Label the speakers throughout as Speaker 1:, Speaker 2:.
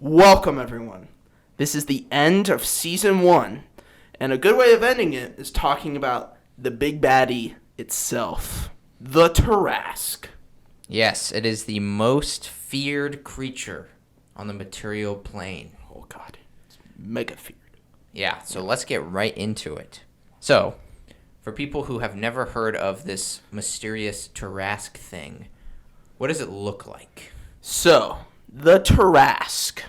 Speaker 1: Welcome, everyone. This is the end of Season 1, and a good way of ending it is talking about the big baddie itself, the Tarrasque.
Speaker 2: Yes, it is the most feared creature on the material plane.
Speaker 1: Oh, God. It's mega feared.
Speaker 2: Yeah, so let's get right into it. So, for people who have never heard of this mysterious Tarrasque thing, what does it look like?
Speaker 1: So, the Tarrasque.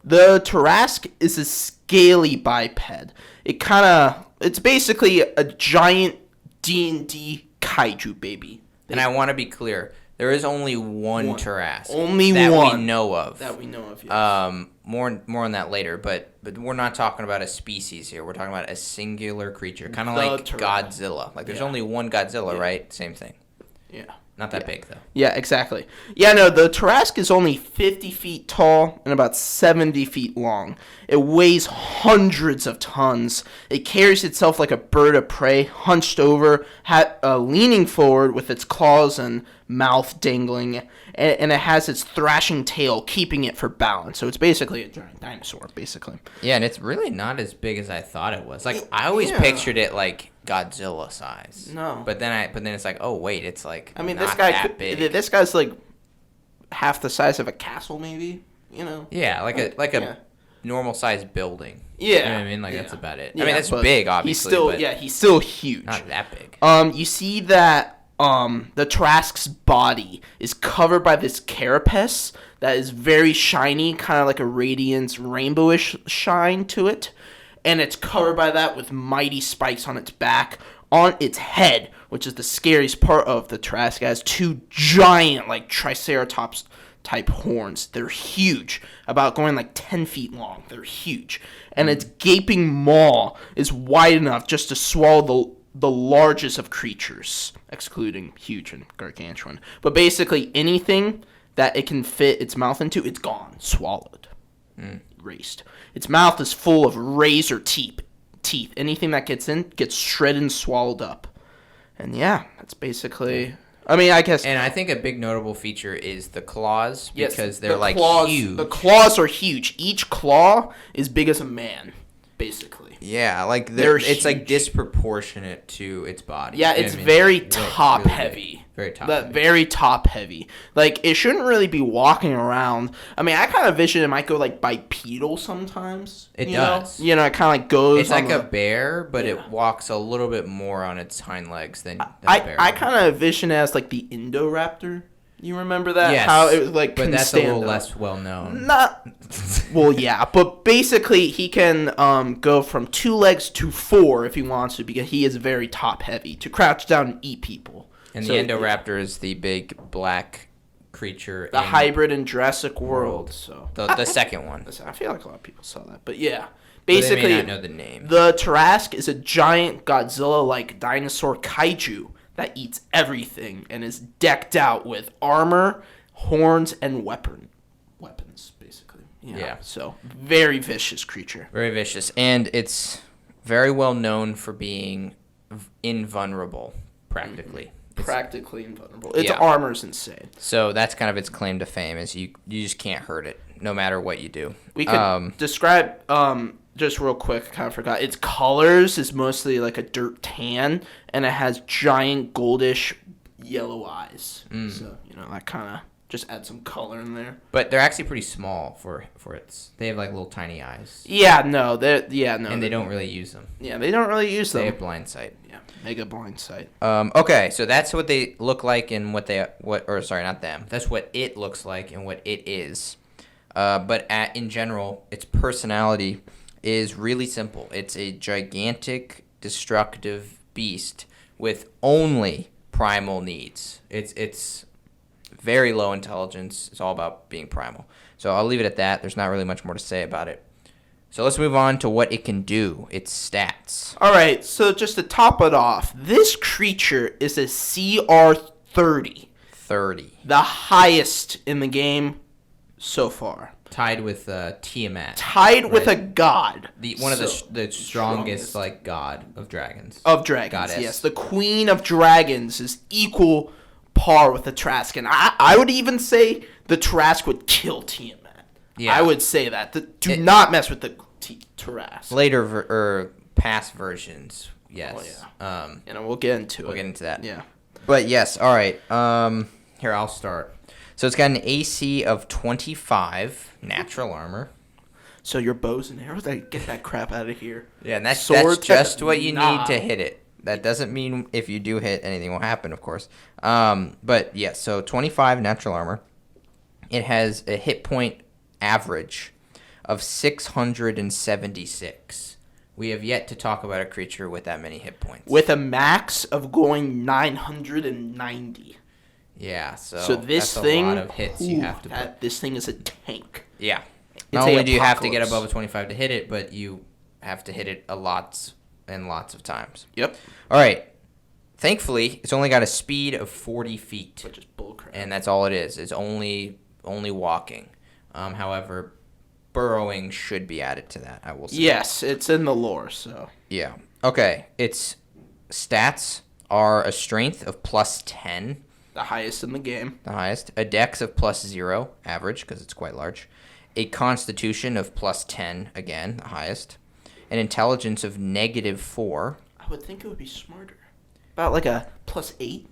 Speaker 1: The Tarrasque is a scaly biped. It's basically a giant D&D kaiju baby.
Speaker 2: And I want to be clear, there is only one Tarrasque.
Speaker 1: Only
Speaker 2: that
Speaker 1: one.
Speaker 2: we know of.
Speaker 1: That we know of, yes.
Speaker 2: More on that later, but we're not talking about a species here. We're talking about a singular creature, kind of like Godzilla. Like, there's only one Godzilla, right? Same thing.
Speaker 1: Yeah.
Speaker 2: Not that big, though.
Speaker 1: Yeah, exactly. Yeah, no, the Tarrasque is only 50 feet tall and about 70 feet long. It weighs hundreds of tons. It carries itself like a bird of prey, hunched over, leaning forward with its claws and mouth dangling, and it has its thrashing tail keeping it for balance. So it's basically a giant dinosaur, basically.
Speaker 2: Yeah, and it's really not as big as I thought it was. Like, I always pictured it like Godzilla size.
Speaker 1: No.
Speaker 2: But then it's like, oh wait, it's like
Speaker 1: I mean,
Speaker 2: not that big.
Speaker 1: This guy's like half the size of a castle, maybe. You know.
Speaker 2: Yeah, like a normal sized building.
Speaker 1: Yeah.
Speaker 2: You know what I mean? Like that's about it.
Speaker 1: Yeah,
Speaker 2: I mean, that's big, obviously.
Speaker 1: He's still huge.
Speaker 2: Not that big.
Speaker 1: You see that the Tarrasque's body is covered by this carapace that is very shiny, kind of like a radiance, rainbowish shine to it. And it's covered by that with mighty spikes on its back. On its head, which is the scariest part of the Tarrasque, has two giant, like, Triceratops-type horns. They're huge, about going like 10 feet long. They're huge. And its gaping maw is wide enough just to swallow the largest of creatures, excluding huge and gargantuan. But basically anything that it can fit its mouth into, it's gone, swallowed, erased. Its mouth is full of razor teeth. Anything that gets in gets shredded and swallowed up. And yeah, that's basically... I mean, I guess...
Speaker 2: And I think a big notable feature is the claws, because they're huge.
Speaker 1: The claws are huge. Each claw is big as a man, basically.
Speaker 2: Yeah, like it's
Speaker 1: huge.
Speaker 2: like disproportionate to its body.
Speaker 1: Yeah, it's very top heavy.
Speaker 2: Very top heavy.
Speaker 1: Very top heavy. Like, it shouldn't really be walking around. I mean, I kind of vision it might go, like, bipedal sometimes.
Speaker 2: It does.
Speaker 1: You know, it kind of like goes...
Speaker 2: It's like a bear, but it walks a little bit more on its hind legs than a bear.
Speaker 1: I kind of vision it as, like, the Indoraptor. You remember that?
Speaker 2: Yes.
Speaker 1: How it was, like,
Speaker 2: but that's a little less well known.
Speaker 1: Well, yeah, but basically he can go from 2 legs to 4 if he wants to, because he is very top heavy to crouch down and eat people.
Speaker 2: And the Indoraptor is the big black creature.
Speaker 1: The hybrid in Jurassic World. So
Speaker 2: the second one.
Speaker 1: I feel like a lot of people saw that, but yeah. Basically,
Speaker 2: they may not know the name.
Speaker 1: The Tarrasque is a giant Godzilla-like dinosaur kaiju that eats everything and is decked out with armor, horns, and weapons, basically.
Speaker 2: Yeah.
Speaker 1: So, very vicious creature.
Speaker 2: Very vicious. And it's very well known for being invulnerable, practically.
Speaker 1: Practically invulnerable. Its armor's insane.
Speaker 2: So, that's kind of its claim to fame, is you just can't hurt it, no matter what you do.
Speaker 1: We could describe... just real quick, I kind of forgot. Its colors is mostly like a dirt tan, and it has giant goldish yellow eyes. So, you know, that kind of just adds some color in there.
Speaker 2: But they're actually pretty small for its... They have like little tiny eyes.
Speaker 1: Yeah, no.
Speaker 2: And they don't really use them.
Speaker 1: Yeah, they don't really use them.
Speaker 2: They have blind sight.
Speaker 1: Yeah, mega blind sight.
Speaker 2: Okay, so that's what they look like and not them. That's what it looks like and what it is. But in general, its personality is really simple. It's a gigantic, destructive beast with only primal needs. It's very low intelligence. It's all about being primal. So I'll leave it at that. There's not really much more to say about it. So let's move on to what it can do, its stats.
Speaker 1: All right, so just to top it off, this creature is a CR30.
Speaker 2: 30.
Speaker 1: The highest in the game so far.
Speaker 2: Tied with Tiamat.
Speaker 1: Tied with a god.
Speaker 2: One of the strongest like god of dragons.
Speaker 1: Of dragons,
Speaker 2: Goddess.
Speaker 1: Yes. The queen of dragons is equal par with the Tarrasque. And I would even say the Tarrasque would kill Tiamat.
Speaker 2: Yeah.
Speaker 1: I would say that. Do not mess with the Tarrasque.
Speaker 2: Later or past versions, yes.
Speaker 1: Oh, yeah. We'll get into it.
Speaker 2: We'll get into that.
Speaker 1: Yeah.
Speaker 2: But yes, all right. Here, I'll start. So it's got an AC of 25 natural armor.
Speaker 1: So your bows and arrows, get that crap out of here.
Speaker 2: Yeah, and that's
Speaker 1: Swords,
Speaker 2: just what you need to hit it. That doesn't mean if you do hit, anything will happen, of course. But yeah, so 25 natural armor. It has a hit point average of 676. We have yet to talk about a creature with that many hit points.
Speaker 1: With a max of going 990.
Speaker 2: Yeah, so
Speaker 1: this
Speaker 2: that's
Speaker 1: thing,
Speaker 2: a lot of hits you have to put.
Speaker 1: This thing is a tank.
Speaker 2: Yeah.
Speaker 1: It's
Speaker 2: Not only do you have to get
Speaker 1: apocalypse.
Speaker 2: above a 25 to hit it, but you have to hit it lots and lots of times.
Speaker 1: Yep.
Speaker 2: All right. Thankfully, it's only got a speed of 40 feet.
Speaker 1: Which is bullcrap.
Speaker 2: And that's all it is. It's only walking. However, burrowing should be added to that, I will say.
Speaker 1: Yes, it's in the lore, so.
Speaker 2: Yeah. Okay. Its stats are a strength of plus 10.
Speaker 1: The highest in the game.
Speaker 2: The highest. A dex of plus 0, average, because it's quite large. A constitution of plus 10, again, the highest. An intelligence of negative 4.
Speaker 1: I would think it would be smarter. About like a plus 8.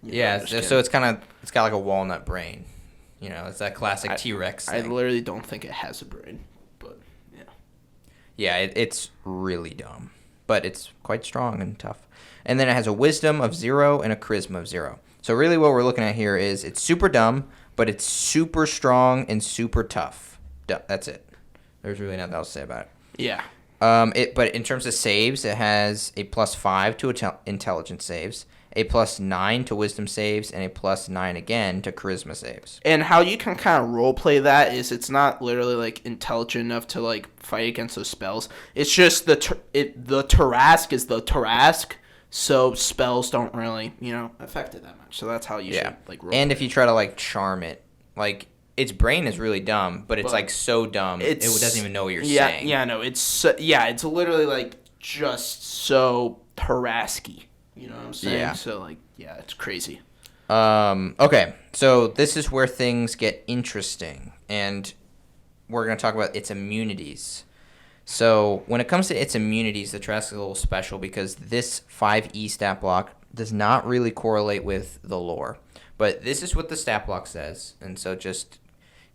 Speaker 2: Yeah, so it's got like a walnut brain. You know, it's that classic T-Rex thing.
Speaker 1: I literally don't think it has a brain, but yeah.
Speaker 2: Yeah, it's really dumb, but it's quite strong and tough. And then it has a wisdom of 0 and a charisma of 0. So really what we're looking at here is it's super dumb, but it's super strong and super tough. That's it. There's really nothing else to say about it.
Speaker 1: Yeah.
Speaker 2: But in terms of saves, it has a plus 5 to intelligence saves, a plus 9 to wisdom saves, and a plus 9 again to charisma saves.
Speaker 1: And how you can kind of roleplay that is it's not literally like intelligent enough to like fight against those spells. It's just the Tarrasque is the Tarrasque, so spells don't really affect it that much. So that's how you should like roleplay.
Speaker 2: And if you try to like charm it, like its brain is really dumb, but it's like so dumb it doesn't even know what you're saying.
Speaker 1: Yeah, no, it's literally like just so Tarrasque. You know what I'm saying?
Speaker 2: Yeah.
Speaker 1: So like, yeah, it's crazy.
Speaker 2: Okay, so this is where things get interesting, and we're going to talk about its immunities. So when it comes to its immunities, the Tarrasque is a little special because this 5e stat block does not really correlate with the lore. But this is what the stat block says, and so just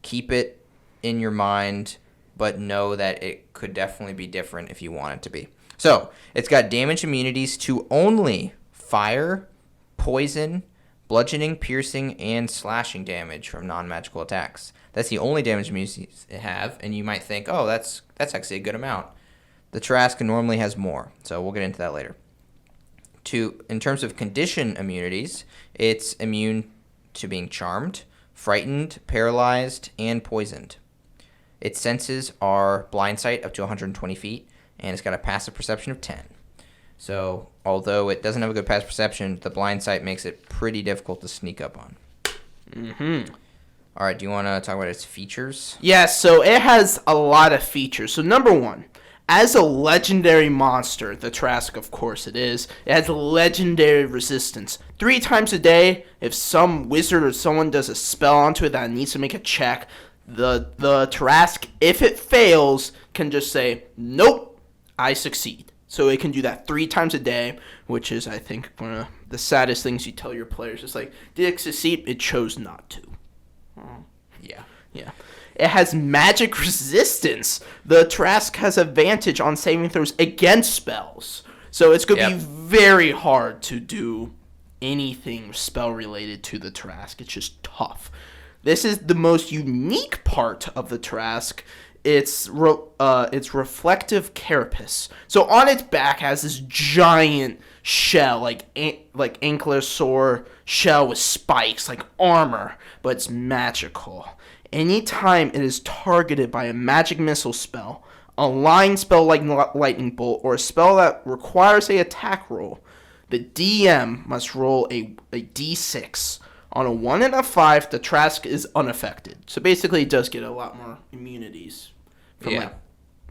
Speaker 2: keep it in your mind, but know that it could definitely be different if you want it to be. So it's got damage immunities to only fire, poison, bludgeoning, piercing, and slashing damage from non-magical attacks. That's the only damage immunities it have, and you might think, oh, that's actually a good amount. The Tarrasque normally has more, so we'll get into that later. In terms of condition immunities, it's immune to being charmed, frightened, paralyzed, and poisoned. Its senses are blind sight up to 120 feet, and it's got a passive perception of 10. So, although it doesn't have a good passive perception, the blind sight makes it pretty difficult to sneak up on.
Speaker 1: Mm-hmm.
Speaker 2: All right, do you want to talk about its features?
Speaker 1: Yeah, so it has a lot of features. So number one, as a legendary monster, the Tarrasque, of course it is, it has legendary resistance. 3 times a day, if some wizard or someone does a spell onto it that needs to make a check, the Tarrasque, if it fails, can just say, nope, I succeed. So it can do that 3 times a day, which is, I think, one of the saddest things you tell your players. It's like, did it succeed? It chose not to.
Speaker 2: Yeah.
Speaker 1: Yeah. It has magic resistance. The Tarrasque has advantage on saving throws against spells. So it's going to be very hard to do anything spell related to the Tarrasque. It's just tough. This is the most unique part of the Tarrasque. It's reflective carapace. So on its back has this giant shell, like ankylosaur shell with spikes, like armor, but it's magical. Anytime it is targeted by a magic missile spell, a line spell like lightning bolt, or a spell that requires a attack roll, the DM must roll a d6. On a 1 and a 5, the Tarrasque is unaffected. So basically, it does get a lot more immunities from like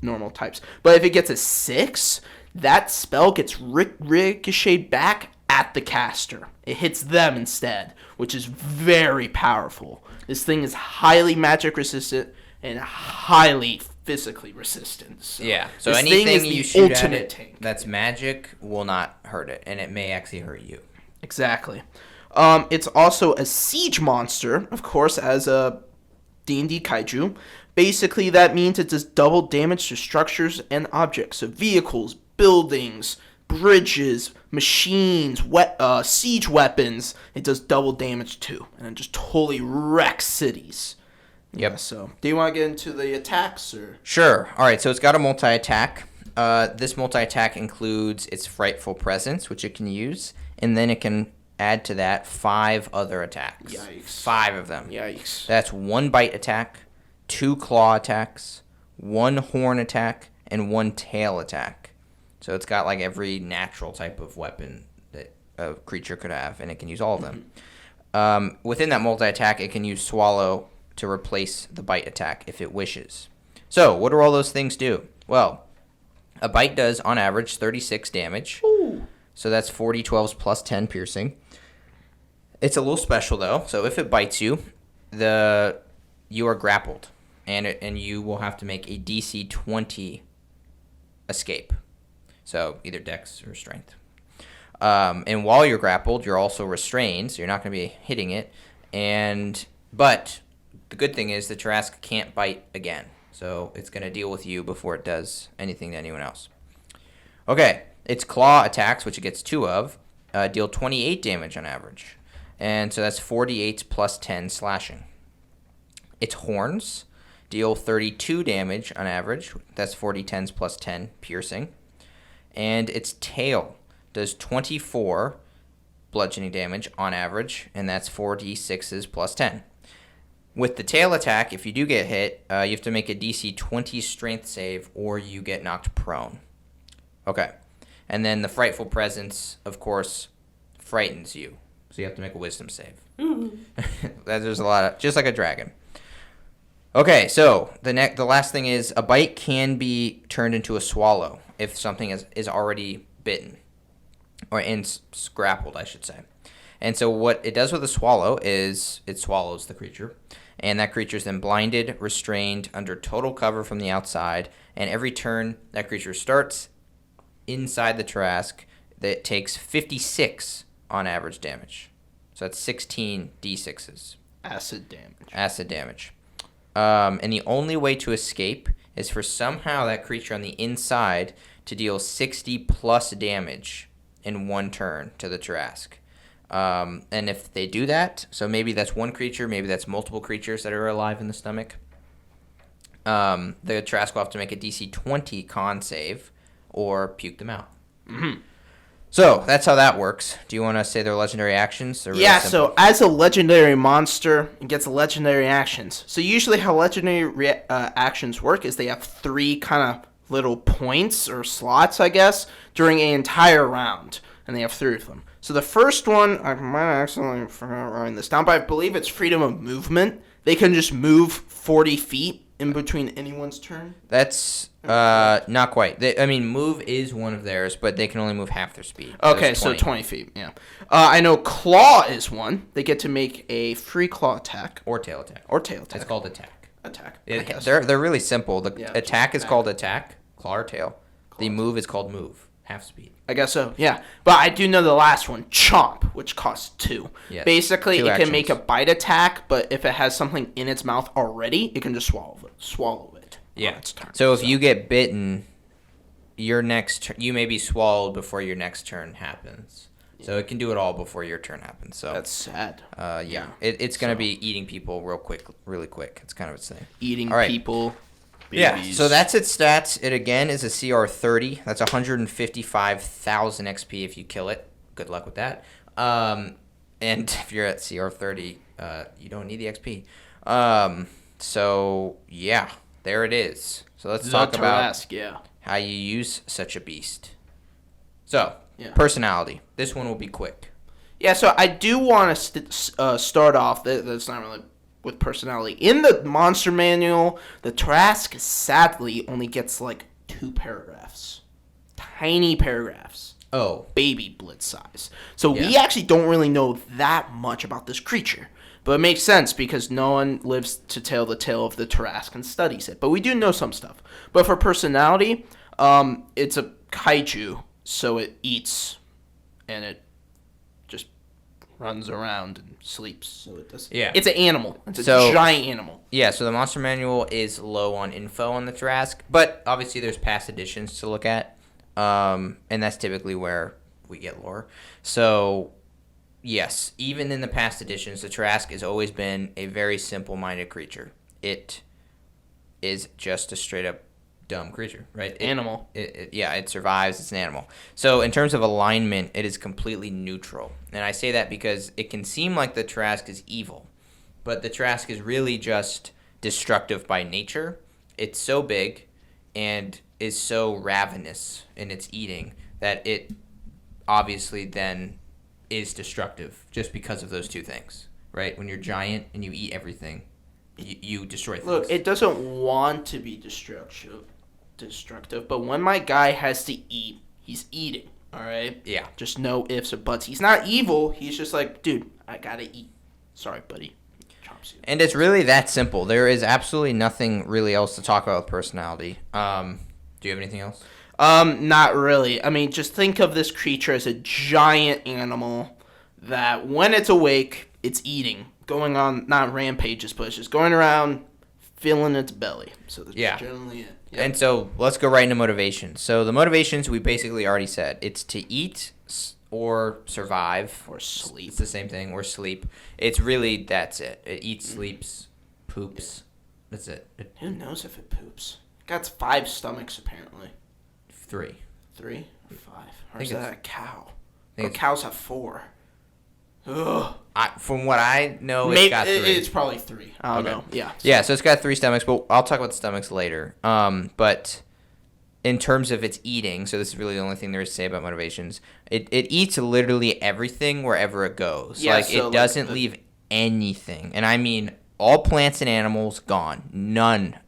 Speaker 1: normal types. But if it gets a 6, that spell gets ricocheted back at the caster. It hits them instead, which is very powerful. This thing is highly magic resistant, and highly physically resistant. So
Speaker 2: Yeah. So
Speaker 1: this
Speaker 2: anything
Speaker 1: thing is
Speaker 2: you
Speaker 1: the
Speaker 2: shoot at
Speaker 1: ultimate
Speaker 2: it
Speaker 1: tank.
Speaker 2: that's magic will not hurt it, and it may actually hurt you.
Speaker 1: Exactly. It's also a siege monster, of course, as a D&D kaiju. Basically, that means it does double damage to structures and objects. So vehicles, buildings, bridges, machines, siege weapons, it does double damage to. And it just totally wrecks cities.
Speaker 2: Yep.
Speaker 1: Yeah, so, do you want to get into the attacks? Or?
Speaker 2: Sure. All right, so it's got a multi-attack. This multi-attack includes its Frightful Presence, which it can use, and then it can add to that 5 other attacks.
Speaker 1: Yikes.
Speaker 2: 5 of them.
Speaker 1: Yikes.
Speaker 2: That's 1 bite attack, 2 claw attacks, 1 horn attack, and 1 tail attack. So it's got like every natural type of weapon that a creature could have, and it can use all of them. Within that multi-attack, it can use Swallow to replace the bite attack if it wishes. So what do all those things do? Well, a bite does, on average, 36 damage.
Speaker 1: Ooh.
Speaker 2: So that's 40 12s plus 10 piercing. It's a little special, though. So if it bites you, you are grappled, and you will have to make a DC 20 escape. So either Dex or Strength. And while you're grappled, you're also restrained, so you're not going to be hitting it. But the good thing is the Tarrasque can't bite again. So it's going to deal with you before it does anything to anyone else. Okay, its claw attacks, which it gets 2 of, deal 28 damage on average. And so that's 48 plus 10 slashing. Its horns deal 32 damage on average. That's 40 10s plus 10 piercing. And its tail does 24 bludgeoning damage on average, and that's 4d6s plus 10. With the tail attack, if you do get hit, you have to make a DC 20 strength save or you get knocked prone. Okay. And then the Frightful Presence, of course, frightens you. So you have to make a wisdom save. There's a lot of, just like a dragon. Okay, so the last thing is a bite can be turned into a swallow if something is already bitten. Or grappled, I should say. And so what it does with a swallow is it swallows the creature. And that creature is then blinded, restrained, under total cover from the outside. And every turn that creature starts inside the Tarrasque, that takes 56 on average damage. So that's 16 d6s.
Speaker 1: Acid damage.
Speaker 2: And the only way to escape is for somehow that creature on the inside to deal 60 plus damage in 1 turn to the Tarrasque. And if they do that, so maybe that's one creature, maybe that's multiple creatures that are alive in the stomach, the Tarrasque will have to make a DC 20 con save or puke them out.
Speaker 1: Mm-hmm.
Speaker 2: So that's how that works. Do you want to say their legendary actions? Really
Speaker 1: so as a legendary monster, it gets legendary actions. So usually how legendary actions work is they have 3 kind of little points or slots, I guess, during an entire round. And they have 3 of them. So the first one, I might accidentally forgot writing this down, but I believe it's freedom of movement. They can just move 40 feet in between anyone's turn.
Speaker 2: That's not quite. Move is one of theirs, but they can only move half their speed.
Speaker 1: Okay, so 20 feet, yeah. I know claw is one. They get to make a free claw attack.
Speaker 2: Or tail attack.
Speaker 1: It's
Speaker 2: called attack.
Speaker 1: They're
Speaker 2: really simple. The attack is called attack, claw or tail. The move is called move, half speed.
Speaker 1: I guess so, yeah. But I do know the last one, chomp, which costs 2.
Speaker 2: Yes,
Speaker 1: basically,
Speaker 2: 2
Speaker 1: it
Speaker 2: actions.
Speaker 1: can make a bite attack, but if it has something in its mouth already, it can just swallow it.
Speaker 2: Yeah.
Speaker 1: On its turn.
Speaker 2: So if you get bitten, your next you may be swallowed before your next turn happens. Yeah. So it can do it all before your turn happens. So
Speaker 1: that's sad.
Speaker 2: Yeah. It's going to be eating people really quick. It's kind of its thing.
Speaker 1: Eating people. Babies.
Speaker 2: Yeah, so that's its stats. It, again, is a CR 30. That's 155,000 XP if you kill it. Good luck with that. And if you're at CR 30, you don't need the XP. So, yeah, there it is. So let's talk about how you use such a beast. So, personality. This one will be quick.
Speaker 1: Yeah, so I do want to start off. That's not really with personality. In the monster manual, the Tarrasque sadly only gets like 2 paragraphs. Tiny paragraphs.
Speaker 2: Oh.
Speaker 1: Baby blitz size. So we actually don't really know that much about this creature. But it makes sense because no one lives to tell the tale of the Tarrasque and studies it. But we do know some stuff. But for personality, it's a kaiju, so it eats and it just runs around and sleeps. So it does.
Speaker 2: Yeah.
Speaker 1: It's an animal. It's a giant animal.
Speaker 2: Yeah, so the monster manual is low on info on the Tarrasque, but obviously there's past editions to look at, and that's typically where we get lore. So, yes, even in the past editions, the Tarrasque has always been a very simple-minded creature. It is just a straight-up dumb creature, right?
Speaker 1: Animal.
Speaker 2: It survives. It's an animal. So in terms of alignment, it is completely neutral. And I say that because it can seem like the Tarrasque is evil, but the Tarrasque is really just destructive by nature. It's so big and is so ravenous in its eating that it obviously then is destructive just because of those two things, right? When you're giant and you eat everything, you destroy things.
Speaker 1: Look, it doesn't want to be destructive, but when my guy has to eat, he's eating, all right?
Speaker 2: Yeah.
Speaker 1: Just no ifs or buts. He's not evil. He's just like, dude, I gotta eat. Sorry, buddy. Chops you.
Speaker 2: And it's really that simple. There is absolutely nothing really else to talk about with personality. Do you have anything else?
Speaker 1: Not really. I mean, just think of this creature as a giant animal that when it's awake, it's eating. Going on, not rampages, but it's just going around filling its belly. So that's generally it. Yep.
Speaker 2: And so let's go right into motivations. So the motivations we basically already said. It's to eat or survive.
Speaker 1: Or sleep.
Speaker 2: It's the same thing. Or sleep. It's really, that's it. It eats, sleeps, poops. That's it.
Speaker 1: Who knows if it poops? Got 5 stomachs, apparently.
Speaker 2: 3.
Speaker 1: 3 or 5? Or is that a cow?
Speaker 2: Or
Speaker 1: cows have 4. Ugh.
Speaker 2: From what I know,
Speaker 1: Maybe,
Speaker 2: it's got 3.
Speaker 1: It's probably 3. I don't know. Yeah.
Speaker 2: Yeah, so it's got 3 stomachs, but I'll talk about the stomachs later. But in terms of its eating, so this is really the only thing there is to say about motivations, it eats literally everything wherever it goes.
Speaker 1: Yeah,
Speaker 2: like, it doesn't leave anything. And I mean, all plants and animals gone. None.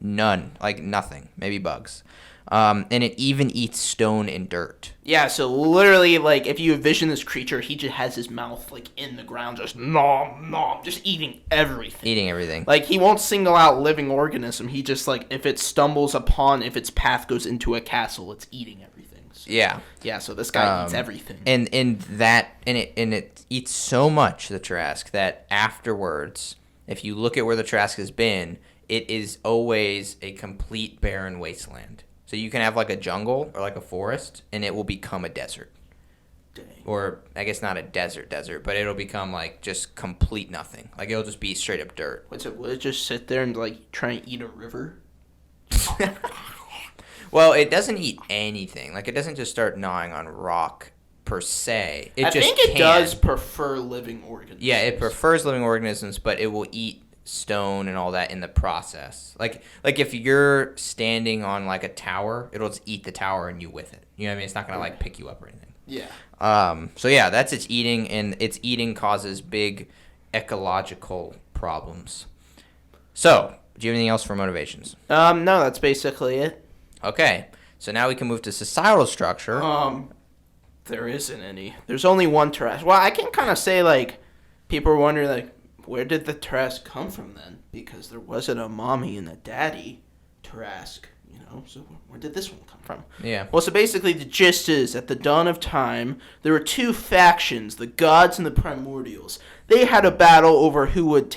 Speaker 2: Like, nothing. Maybe bugs. And it even eats stone and dirt.
Speaker 1: Yeah, so literally, like, if you envision this creature, he just has his mouth, like, in the ground, just nom, just eating everything. Like, he won't single out living organism. He just, like, if it stumbles upon, if its path goes into a castle, it's eating everything. So,
Speaker 2: yeah.
Speaker 1: Yeah, so this guy eats everything.
Speaker 2: And it eats so much, the Tarrasque, that afterwards, if you look at where the Tarrasque has been, it is always a complete barren wasteland. So you can have like a jungle or like a forest, and it will become a desert.
Speaker 1: Dang.
Speaker 2: Or I guess not a desert, but it'll become like just complete nothing. Like it'll just be straight up dirt.
Speaker 1: Will it just sit there and like try and eat a river?
Speaker 2: Well, it doesn't eat anything. Like it doesn't just start gnawing on rock per se. I think it
Speaker 1: does prefer living organisms.
Speaker 2: Yeah, it prefers living organisms, but it will eat stone and all that in the process. Like if you're standing on like a tower, it'll just eat the tower and you with it. You know what I mean? It's not gonna like pick you up or anything.
Speaker 1: Yeah.
Speaker 2: So yeah, that's its eating, and its eating causes big ecological problems. So, do you have anything else for motivations?
Speaker 1: No, that's basically it.
Speaker 2: Okay. So now we can move to societal structure.
Speaker 1: There isn't any. There's only one Tarrasque. Well, I can kind of say like people are wondering like, where did the Tarrasque come from then? Because there wasn't a mommy and a daddy Tarrasque, you know? So where did this one come from?
Speaker 2: Yeah.
Speaker 1: Well, so basically the gist is, at the dawn of time, there were 2 factions, the gods and the primordials. They had a battle over who would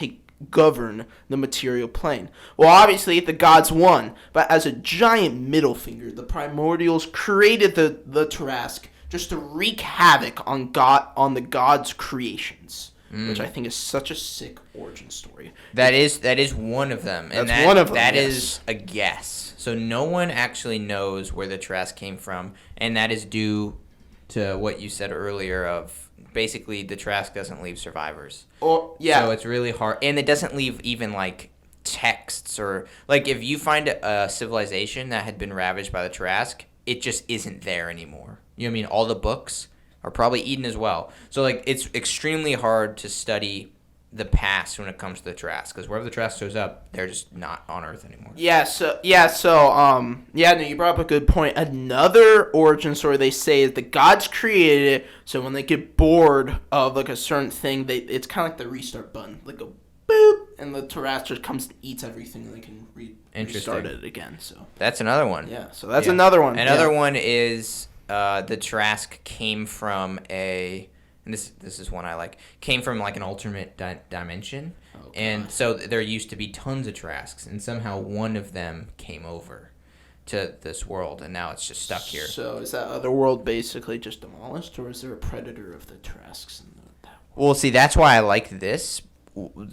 Speaker 1: govern the material plane. Well, obviously the gods won, but as a giant middle finger, the primordials created the Tarrasque just to wreak havoc on the gods' creations. Which I think is such a sick origin story.
Speaker 2: That is one of them. And
Speaker 1: that's one of them.
Speaker 2: That is a guess. So no one actually knows where the Tarrasque came from, and that is due to what you said earlier of basically the Tarrasque doesn't leave survivors.
Speaker 1: Yeah.
Speaker 2: So it's really hard, and it doesn't leave even like texts or like if you find a civilization that had been ravaged by the Tarrasque, it just isn't there anymore. You know what I mean? All the books are probably eaten as well. So, like, it's extremely hard to study the past when it comes to the Tarrasque, because wherever the Tarrasque shows up, they're just not on Earth anymore.
Speaker 1: No, you brought up a good point. Another origin story they say is the gods created it, so when they get bored of, like, a certain thing, it's kind of like the restart button. Like, boop, and the Tarrasque just comes and eats everything, and they can restart it again. So
Speaker 2: that's another one.
Speaker 1: Yeah, so that's another one.
Speaker 2: Another one is the Tarrasque came from and this is one I like, came from like an alternate dimension. And so there used to be tons of Tarrasques, and somehow one of them came over to this world, and now it's just stuck here.
Speaker 1: So is that other world basically just demolished, or is there a predator of the Tarrasques in that world?
Speaker 2: Well, see, that's why I like this,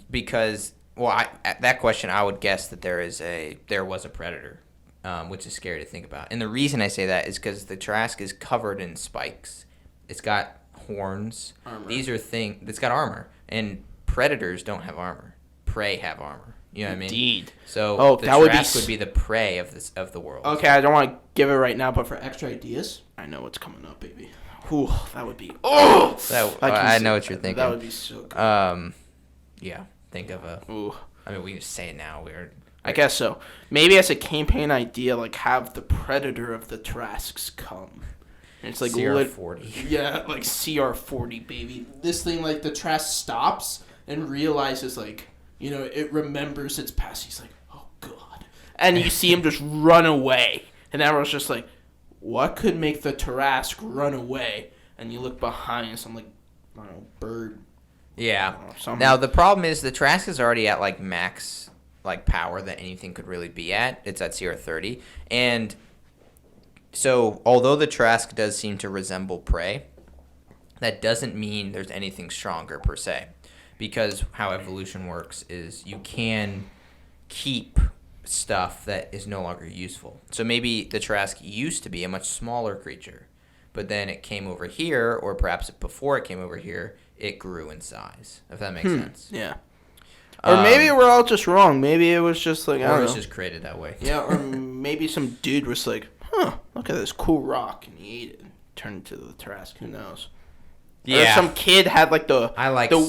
Speaker 2: because, that question, I would guess that there was a predator, which is scary to think about. And the reason I say that is because the Tarrasque is covered in spikes. It's got horns.
Speaker 1: Armor.
Speaker 2: It's got armor, and predators don't have armor. Prey have armor. You know what I mean?
Speaker 1: Indeed.
Speaker 2: So the Tarrasque would be the prey of the world.
Speaker 1: Okay, I don't want to give it right now, but for extra ideas, I know what's coming up, baby. Ooh, that would be. Oh,
Speaker 2: I know what you're thinking.
Speaker 1: That would be so good.
Speaker 2: Yeah. Think of a.
Speaker 1: Ooh.
Speaker 2: I mean, we can just say it now.
Speaker 1: I guess so. Maybe as a campaign idea, like have the predator of the Tarrasques come. And it's like
Speaker 2: CR40.
Speaker 1: Yeah, like CR40, baby. This thing, like the Tarrasque stops and realizes, like, you know, it remembers its past. He's like, oh god, and you see him just run away, and everyone's just like, what could make the Tarrasque run away? And you look behind, some like, I don't know, bird.
Speaker 2: Yeah.
Speaker 1: Something.
Speaker 2: Now the problem is the Tarrasque is already at like max like power that anything could really be at. It's at CR30, and so although the Tarrasque does seem to resemble prey, that doesn't mean there's anything stronger per se, because how evolution works is you can keep stuff that is no longer useful. So maybe the Tarrasque used to be a much smaller creature, but then it came over here, or perhaps before it came over here, it grew in size, if that makes sense.
Speaker 1: Yeah. Or maybe we're all just wrong. Maybe it was just like, I don't know.
Speaker 2: Or it was just created that way.
Speaker 1: Yeah, or maybe some dude was like, look at this cool rock, and he ate it and turned into the Tarrasque. Who knows?
Speaker 2: Yeah.
Speaker 1: Or some kid had like the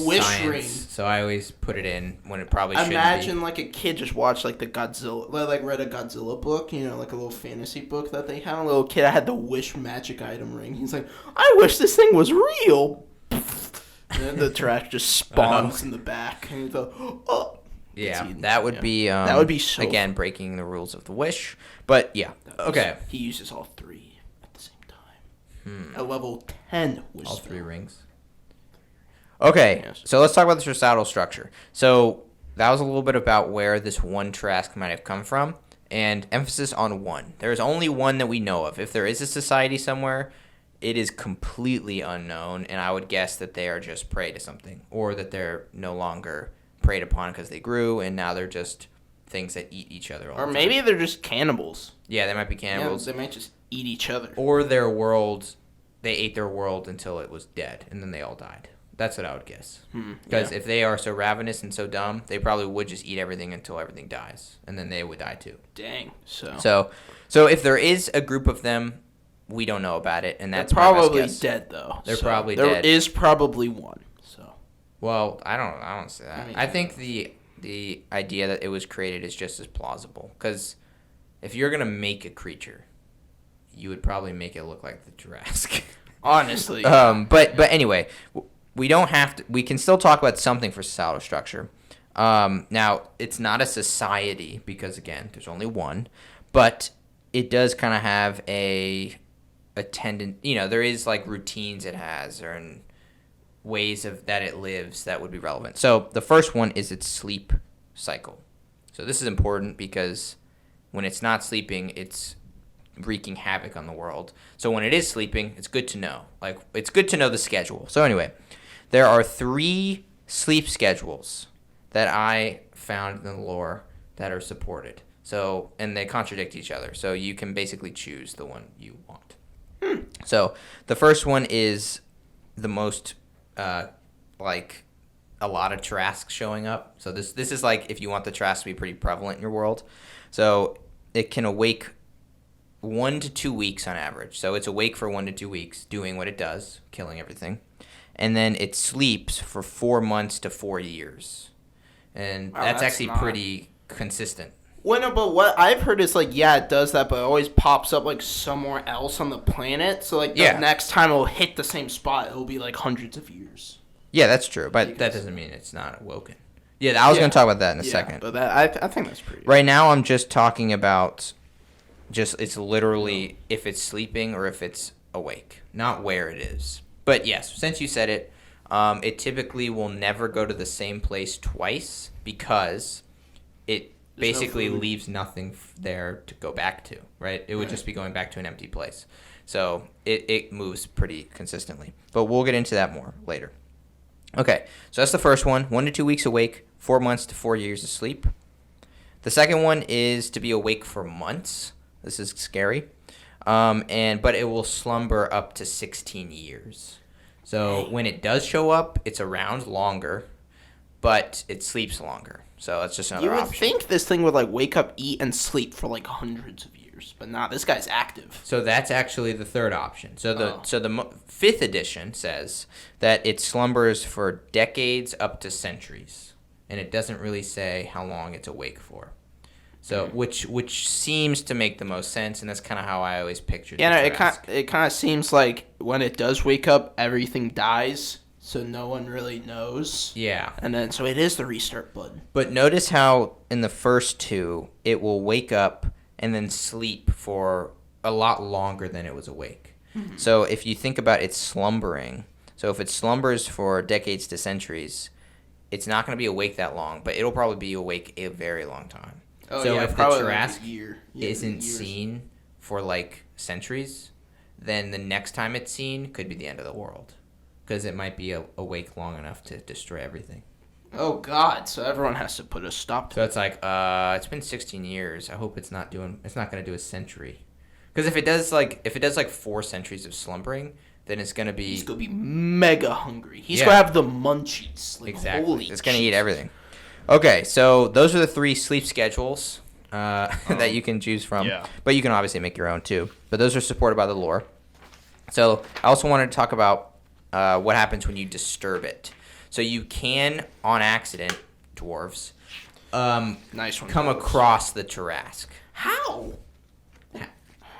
Speaker 1: wish
Speaker 2: science,
Speaker 1: ring.
Speaker 2: So I always put it in when it probably shouldn't be.
Speaker 1: Imagine like a kid just watched like the Godzilla, like read a Godzilla book, you know, like a little fantasy book that they had. A little kid had the wish magic item ring. He's like, I wish this thing was real. And then the Tarrasque just spawns in the back, and he's like, oh.
Speaker 2: Yeah, that would be
Speaker 1: so
Speaker 2: again breaking the rules of the wish. But yeah, okay.
Speaker 1: He uses all three at the same time. A level 10 wish.
Speaker 2: All three rings. Okay,
Speaker 1: Yes.
Speaker 2: So let's talk about the societal structure. So that was a little bit about where this one Tarrasque might have come from, and emphasis on one. There is only one that we know of. If there is a society somewhere, it is completely unknown, and I would guess that they are just prey to something, or that they're no longer preyed upon because they grew, and now they're just things that eat each other all the time.
Speaker 1: Or maybe they're just cannibals.
Speaker 2: Yeah, they might be cannibals.
Speaker 1: Yeah, they might just eat each other.
Speaker 2: Or their world, they ate their world until it was dead, and then they all died. That's what I would guess. Because if they are so ravenous and so dumb, they probably would just eat everything until everything dies, and then they would die too.
Speaker 1: Dang.
Speaker 2: So if there is a group of them, we don't know about it, and that's
Speaker 1: they're probably dead though.
Speaker 2: They're probably
Speaker 1: dead.
Speaker 2: There
Speaker 1: is probably one. So.
Speaker 2: Well, I don't say that.
Speaker 1: I mean,
Speaker 2: I think the idea that it was created is just as plausible, because if you're gonna make a creature, you would probably make it look like the Tarrasque.
Speaker 1: Honestly.
Speaker 2: But anyway, we don't have to. We can still talk about something for societal structure. Now it's not a society because again, there's only one, but it does kind of have a tendency. You know, there is like routines it has or ways of that it lives that would be relevant. So the first one is its sleep cycle. So this is important because when it's not sleeping, it's wreaking havoc on the world. So when it is sleeping, it's good to know. Like, it's good to know the schedule. So anyway, there are 3 sleep schedules that I found in the lore that are supported. So, and they contradict each other. So you can basically choose the one you want. So the first one is the most, like, a lot of Tarrasque showing up. So this is like if you want the Tarrasque to be pretty prevalent in your world. So it can awake 1 to 2 weeks on average. So it's awake for 1 to 2 weeks, doing what it does, killing everything. And then it sleeps for 4 months to 4 years. And
Speaker 1: wow,
Speaker 2: that's actually pretty consistent.
Speaker 1: Well, no, but what I've heard is, like, yeah, it does that, but it always pops up, like, somewhere else on the planet. So, like, the next time it'll hit the same spot, it'll be, like, hundreds of years.
Speaker 2: Yeah, that's true. But that doesn't mean it's not awoken. Yeah, I was going to talk about that in a second.
Speaker 1: But I think that's pretty.
Speaker 2: Right now, I'm just talking about it's literally if it's sleeping or if it's awake, not where it is. But yes, since you said it, it typically will never go to the same place twice because it basically leaves nothing there to go back to, right? It would just be going back to an empty place. So it moves pretty consistently. But we'll get into that more later. Okay, so that's the first one. 1 to 2 weeks awake, 4 months to 4 years asleep. The second one is to be awake for months. This is scary. But it will slumber up to 16 years. So when it does show up, it's around longer, but it sleeps longer. So that's just another option.
Speaker 1: You would think this thing would like wake up, eat, and sleep for like hundreds of years, but nah, this guy's active.
Speaker 2: So that's actually the third option. So the fifth edition says that it slumbers for decades up to centuries, and it doesn't really say how long it's awake for. So which seems to make the most sense, and that's kind of how I always pictured.
Speaker 1: Yeah, it kind of seems like when it does wake up, everything dies, so no one really knows.
Speaker 2: Yeah,
Speaker 1: and then so it is the restart button.
Speaker 2: But notice how in the first two, it will wake up and then sleep for a lot longer than it was awake. Mm-hmm. So if you think about it slumbering, so if it slumbers for decades to centuries, it's not going to be awake that long, but it'll probably be awake a very long time.
Speaker 1: Oh,
Speaker 2: so
Speaker 1: yeah,
Speaker 2: if the Tarrasque isn't
Speaker 1: years.
Speaker 2: seen for like centuries, then the next time it's seen could be the end of the world because it might be awake long enough to destroy everything.
Speaker 1: Oh God! So everyone has to put a stop to
Speaker 2: it. So it's like, it's been 16 years. I hope it's not going to do a century, because if it does like 4 centuries of slumbering, then it's gonna be.
Speaker 1: He's gonna be mega hungry. He's gonna have the munchies. Like,
Speaker 2: exactly.
Speaker 1: Holy
Speaker 2: it's gonna eat everything. Okay, so those are the 3 sleep schedules that you can choose from. Yeah. But you can obviously make your own too. But those are supported by the lore. So I also wanted to talk about what happens when you disturb it. So you can, on accident, dwarves,
Speaker 1: nice one,
Speaker 2: come across the Tarrasque.
Speaker 1: How?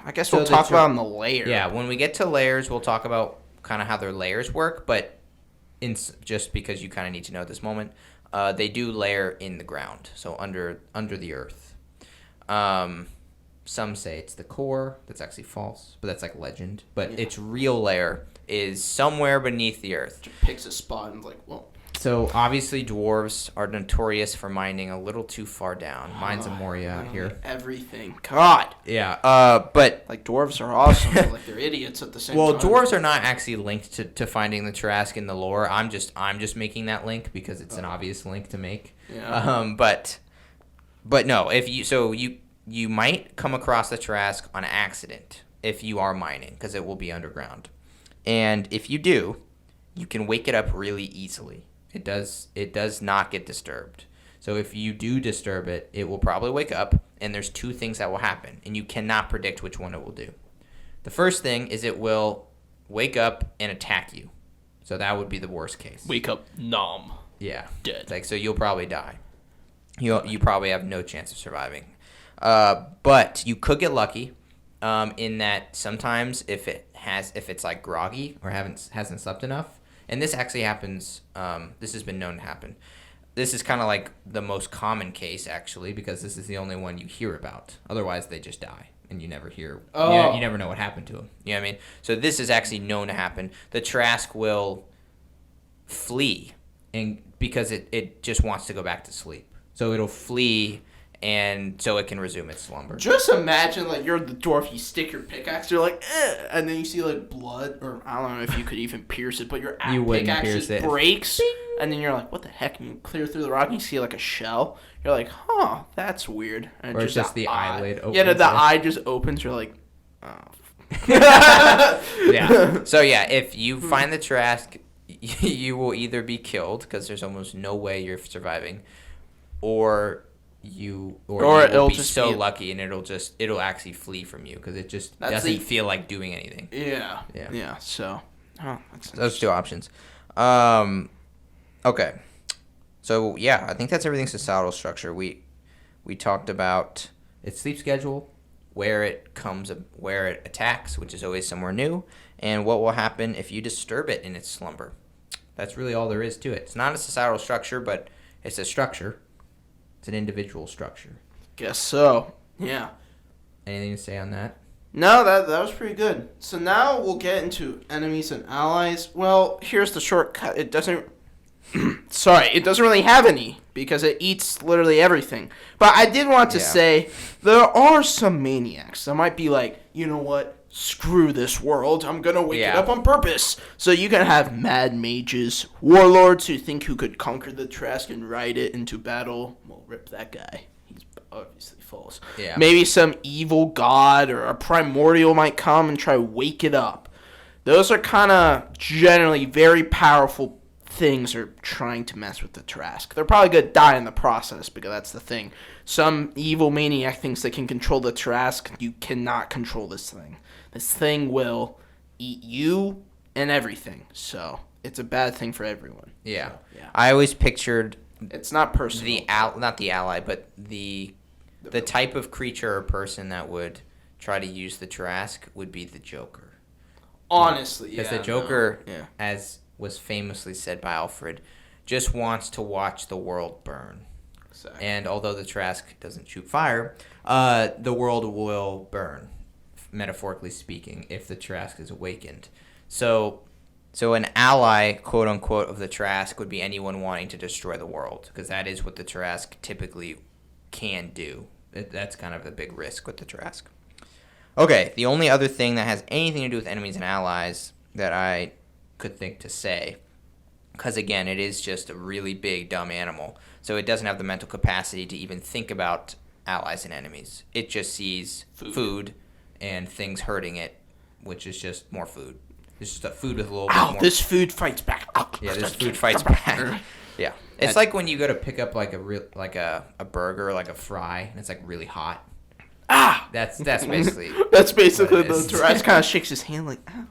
Speaker 1: I guess we'll talk about in the lair.
Speaker 2: Yeah, when we get to layers, we'll talk about kind of how their layers work. But just because you kind of need to know at this moment, they do lair in the ground, so under the earth. Some say it's the core. That's actually false, but that's like legend. But its real lair is somewhere beneath the earth.
Speaker 1: Just picks a spot and like, well.
Speaker 2: So obviously dwarves are notorious for mining a little too far down. Mines of Moria out here.
Speaker 1: Everything. God.
Speaker 2: Yeah. But
Speaker 1: like dwarves are awesome, but like they're idiots at the same time.
Speaker 2: Well, dwarves are not actually linked to finding the Tarrasque in the lore. I'm just making that link because it's an obvious link to make.
Speaker 1: Yeah.
Speaker 2: But no, you might come across the Tarrasque on accident if you are mining because it will be underground. And if you do, you can wake it up really easily. It does not get disturbed. So if you do disturb it, it will probably wake up, and there's 2 things that will happen, and you cannot predict which one it will do. The first thing is it will wake up and attack you. So that would be the worst case.
Speaker 1: Wake up numb.
Speaker 2: Yeah.
Speaker 1: Dead.
Speaker 2: So you'll probably die. You probably have no chance of surviving. But you could get lucky in that sometimes if it's like groggy or hasn't slept enough, and this actually happens, this has been known to happen. This is kind of like the most common case, actually, because this is the only one you hear about. Otherwise, they just die, and you never hear. Oh. You never know what happened to them. You know what I mean? So this is actually known to happen. The Tarrasque will flee, and because it just wants to go back to sleep. So it'll flee, and so it can resume its slumber.
Speaker 1: Just imagine, like, you're the dwarf, you stick your pickaxe, you're like, and then you see, like, blood, or I don't know if you could even pierce it, but your pickaxe just breaks, and then you're like, what the heck, and you clear through the rock, and you see, like, a shell, you're like, huh, that's weird. And
Speaker 2: or it's just the eyelid opens.
Speaker 1: Yeah, the eye just opens, you're like, oh.
Speaker 2: Yeah. So, yeah, if you find the Tarrasque, you will either be killed, because there's almost no way you're surviving, or you will be so lucky and it'll actually flee from you because it just doesn't feel like doing anything.
Speaker 1: Yeah. So,
Speaker 2: those 2 options. Okay. So yeah, I think that's everything societal structure. We talked about its sleep schedule, where it attacks, which is always somewhere new, and what will happen if you disturb it in its slumber. That's really all there is to it. It's not a societal structure, but It's a structure. It's an individual structure.
Speaker 1: Guess so. Yeah.
Speaker 2: Anything to say on that?
Speaker 1: No, that was pretty good. So now we'll get into enemies and allies. Well, here's the shortcut. It doesn't... Sorry, it doesn't really have any because it eats literally everything. But I did want to say there are some maniacs that might be like, you know what? Screw this world. I'm going to wake it up on purpose. So you can have mad mages, warlords who think who could conquer the Tarrasque and ride it into battle. Well, rip that guy. He's obviously false.
Speaker 2: Yeah.
Speaker 1: Maybe some evil god or a primordial might come and try to wake it up. Those are kind of generally very powerful things are trying to mess with the Tarrasque. They're probably going to die in the process because that's the thing. Some evil maniac thinks they can control the Tarrasque. You cannot control this thing. This thing will eat you and everything. So it's a bad thing for everyone.
Speaker 2: Yeah.
Speaker 1: So, yeah.
Speaker 2: I always pictured
Speaker 1: it's not personal.
Speaker 2: Not the ally, but the type of creature or person that would try to use the Tarrasque would be the Joker.
Speaker 1: Honestly,
Speaker 2: because the Joker, as was famously said by Alfred, just wants to watch the world burn.
Speaker 1: Exactly.
Speaker 2: And although the Tarrasque doesn't shoot fire, the world will burn, metaphorically speaking, if the Tarrasque is awakened. So an ally, quote unquote, of the Tarrasque would be anyone wanting to destroy the world, because that is what the Tarrasque typically can do. That's kind of a big risk with the Tarrasque. Okay, the only other thing that has anything to do with enemies and allies that I could think to say, because again, it is just a really big, dumb animal, so it doesn't have the mental capacity to even think about allies and enemies. It just sees food and things hurting it, which is just more food. It's just a food with a little bit more.
Speaker 1: This food fights back.
Speaker 2: Yeah, this food fights back. Yeah, it's like when you go to pick up like a burger, like a fry, and it's like really hot. That's basically
Speaker 1: the Tarrasque kind of shakes his hand like, ow.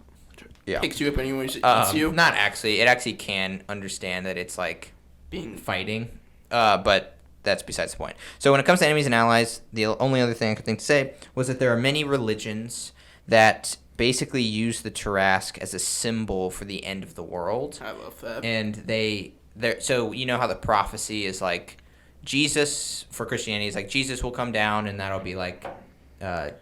Speaker 2: Yeah.
Speaker 1: Picks you up anyway, eats you.
Speaker 2: Not actually. It actually can understand that it's like
Speaker 1: being
Speaker 2: fighting, but that's besides the point. So when it comes to enemies and allies, the only other thing I could think to say was that there are many religions that basically use the Tarrasque as a symbol for the end of the world.
Speaker 1: I love that.
Speaker 2: And so you know how the prophecy is like Jesus for Christianity is like Jesus will come down and that'll be like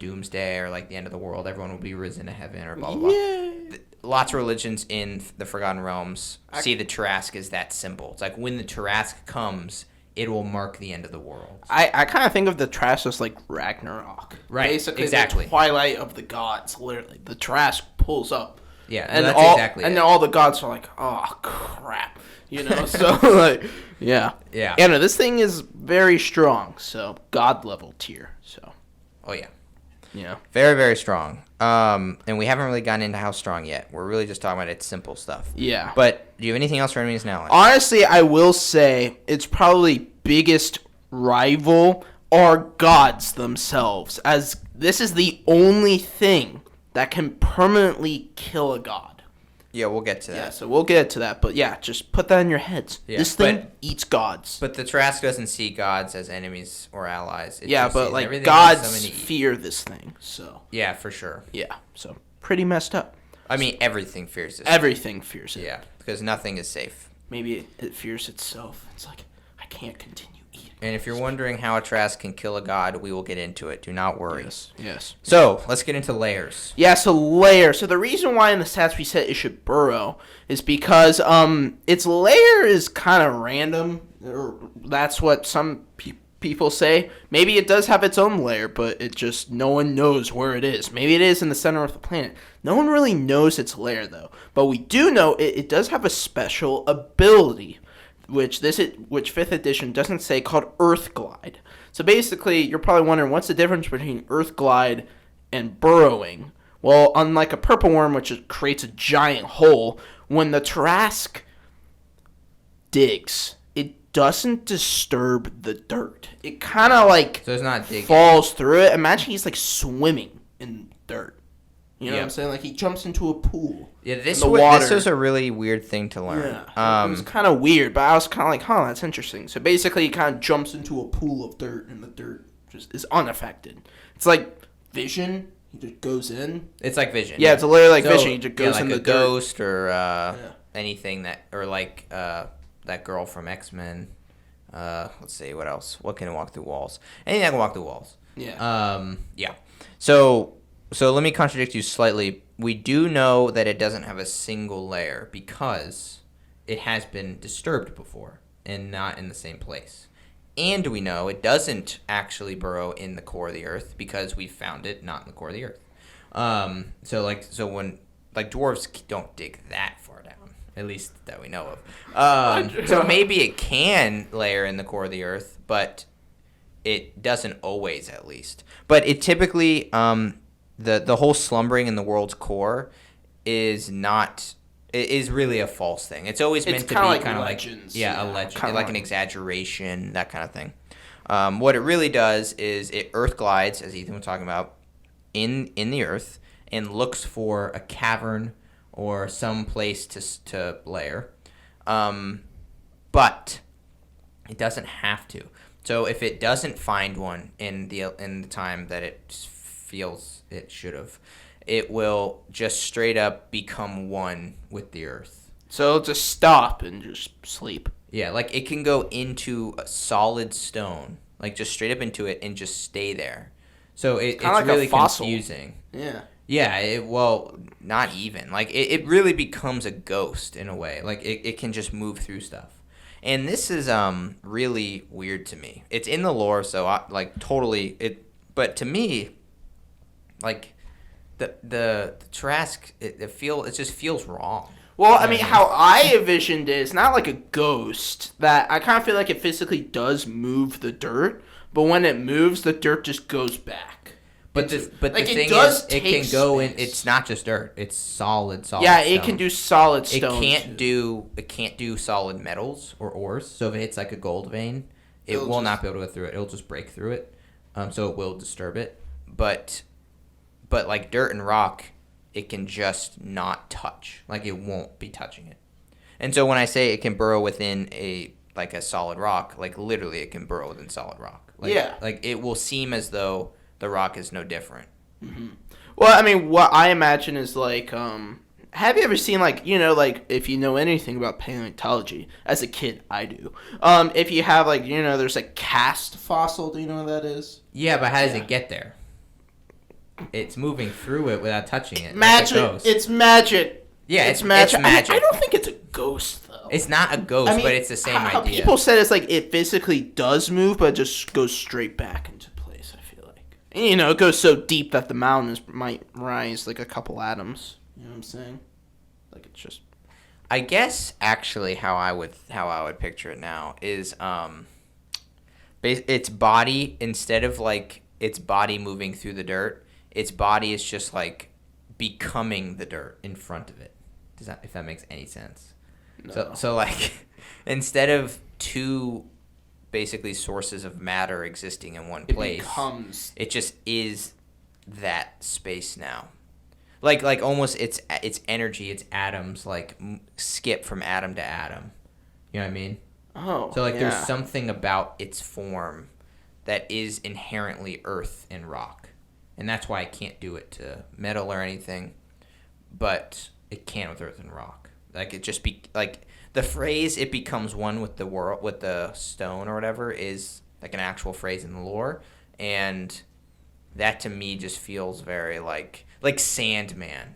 Speaker 2: doomsday or like the end of the world. Everyone will be risen to heaven or blah blah blah. Lots of religions in the Forgotten Realms see the Tarrasque as that symbol. It's like when the Tarrasque comes, it will mark the end of the world.
Speaker 1: I kind of think of the Tarrasque as like Ragnarok.
Speaker 2: Right,
Speaker 1: basically
Speaker 2: exactly.
Speaker 1: The twilight of the gods, literally. The Tarrasque pulls up.
Speaker 2: Yeah,
Speaker 1: and
Speaker 2: that's exactly
Speaker 1: and
Speaker 2: it.
Speaker 1: then all the gods are like, oh, crap. You know, so like, yeah.
Speaker 2: Yeah.
Speaker 1: Yeah, no, this thing is very strong, so god level tier, so.
Speaker 2: Oh, yeah.
Speaker 1: Yeah.
Speaker 2: Very, very strong. And we haven't really gotten into how strong yet. We're really just talking about its simple stuff.
Speaker 1: Yeah.
Speaker 2: But do you have anything else for enemies and allies?
Speaker 1: Honestly, I will say its probably biggest rival are gods themselves, as this is the only thing that can permanently kill a god.
Speaker 2: Yeah, we'll get to that.
Speaker 1: Yeah, so we'll get to that. But yeah, just put that in your heads.
Speaker 2: Yeah,
Speaker 1: this thing eats gods.
Speaker 2: But the Tarrasque doesn't see gods as enemies or allies. It
Speaker 1: yeah,
Speaker 2: just
Speaker 1: but
Speaker 2: sees
Speaker 1: like
Speaker 2: everything
Speaker 1: gods
Speaker 2: as something to eat.
Speaker 1: fear this thing. So
Speaker 2: Yeah, for sure.
Speaker 1: yeah, so pretty messed up.
Speaker 2: I mean, everything fears this.
Speaker 1: Everything fears it.
Speaker 2: Yeah, because nothing is safe.
Speaker 1: Maybe it fears itself. It's like, I can't continue eating.
Speaker 2: And if you're wondering how a Tarrasque can kill a god, we will get into it. Do not worry.
Speaker 1: Yes.
Speaker 2: So, let's get into lairs.
Speaker 1: Yeah, so lair. So the reason why in the stats we said it should burrow is because its lair is kind of random. Or that's what some people say. Maybe it does have its own lair, but it just no one knows where it is. Maybe it is in the center of the planet. No one really knows its lair though. But we do know it does have a special ability, which 5th edition doesn't say, called Earth Glide. So basically, you're probably wondering what's the difference between Earth Glide and burrowing. Well, unlike a purple worm, which creates a giant hole, when the Tarrasque digs, it doesn't disturb the dirt. It kind of like
Speaker 2: So it's not digging.
Speaker 1: falls through it. Imagine he's like swimming in dirt. You know what I'm saying? Like he jumps into a pool.
Speaker 2: Yeah, this
Speaker 1: in the water.
Speaker 2: this was a really weird thing to learn.
Speaker 1: Yeah, it was kind of weird, but I was kind of like, huh, that's interesting. So basically, he kind of jumps into a pool of dirt, and the dirt just is unaffected. It's like vision. He just goes in.
Speaker 2: It's like vision.
Speaker 1: Yeah, it's literally like vision. He just goes
Speaker 2: like
Speaker 1: in
Speaker 2: a
Speaker 1: the dirt.
Speaker 2: ghost or anything that, or like that girl from X-Men. Let's see, what else? What can walk through walls? Anything that can walk through walls.
Speaker 1: Yeah.
Speaker 2: So let me contradict you slightly. We do know that it doesn't have a single lair because it has been disturbed before and not in the same place. And we know it doesn't actually burrow in the core of the earth because we found it not in the core of the earth. So when dwarves don't dig that far down, at least that we know of. So maybe it can lair in the core of the earth, but it doesn't always, at least. But it typically, the whole slumbering in the world's core is not. It is really a false thing. It's always meant to be kind of like a legend, like an exaggeration, that kind of thing. What it really does is it earth glides, as Ethan was talking about, in the earth and looks for a cavern or some place to lair. But it doesn't have to. So if it doesn't find one in the time that it feels it should have, it will just straight up become one with the earth.
Speaker 1: So it'll just stop and just sleep.
Speaker 2: Yeah, like it can go into a solid stone, like just straight up into it and just stay there. So it's
Speaker 1: like
Speaker 2: really
Speaker 1: a fossil.
Speaker 2: confusing.
Speaker 1: Yeah.
Speaker 2: Yeah, not even. Like it really becomes a ghost in a way. Like it can just move through stuff. And this is really weird to me. It's in the lore, so totally it. But to me, like the Tarrasque, it just feels wrong.
Speaker 1: Well, I mean, how I envisioned it is not like a ghost. That I kind of feel like it physically does move the dirt, but when it moves, the dirt just goes back.
Speaker 2: But the thing is, it can go in. It's not just dirt. It's solid.
Speaker 1: Yeah,
Speaker 2: stone.
Speaker 1: it can do solid stone.
Speaker 2: It can't do solid metals or ores. So if it hits like a gold vein, it will not be able to go through it. It'll just break through it. So it will disturb it. But like dirt and rock, it can just not touch. Like it won't be touching it. And so when I say it can burrow within a solid rock, like literally it can burrow within solid rock. Like it will seem as though the rock is no different.
Speaker 1: Mm-hmm. Well, I mean, what I imagine is like, have you ever seen if you know anything about paleontology? As a kid, I do. If you have there's a cast fossil. Do you know what that is?
Speaker 2: Yeah, but how does it get there? It's moving through it without touching it.
Speaker 1: Magic.
Speaker 2: Like
Speaker 1: it's magic.
Speaker 2: Yeah, it's magic.
Speaker 1: I don't think it's a ghost though.
Speaker 2: It's not a ghost, but it's the same idea.
Speaker 1: People said it's like it physically does move, but it just goes straight back into place. I feel like, and, it goes so deep that the mountains might rise like a couple atoms. You know what I'm saying? Like it's just.
Speaker 2: I guess actually how I would picture it now is its body, instead of like its body moving through the dirt, its body is just like becoming the dirt in front of it. If that makes any sense? No. So like instead of two basically sources of matter existing in one place, it just is that space now. Like almost its energy, its atoms skip from atom to atom. You know what I mean?
Speaker 1: Oh.
Speaker 2: So there's something about its form that is inherently earth and rock. And that's why I can't do it to metal or anything, but it can with earth and rock. Like it just the phrase "it becomes one with the world, with the stone" or whatever is like an actual phrase in the lore, and that to me just feels very like Sandman.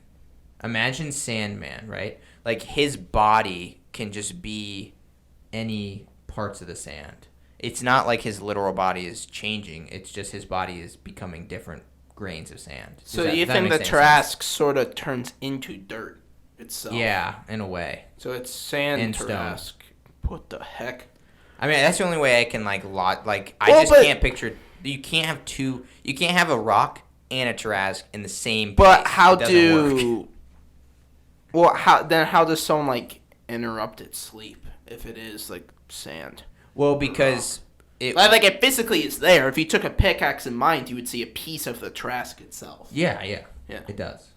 Speaker 2: Imagine Sandman, right? Like his body can just be any parts of the sand. It's not like his literal body is changing. It's just his body is becoming different grains of sand.
Speaker 1: So you think the Tarrasque sort of turns into dirt itself?
Speaker 2: Yeah, in a way.
Speaker 1: So it's sand
Speaker 2: and
Speaker 1: Tarrasque.
Speaker 2: Stone.
Speaker 1: What the heck?
Speaker 2: I mean, that's the only way I can can't picture. You can't have two. You can't have a rock and a Tarrasque in the same place.
Speaker 1: But how do? Well, how does someone interrupt its sleep if it is sand?
Speaker 2: Well, because.
Speaker 1: It physically is there. If you took a pickaxe in mind, you would see a piece of the Tarrasque itself.
Speaker 2: Yeah, it does.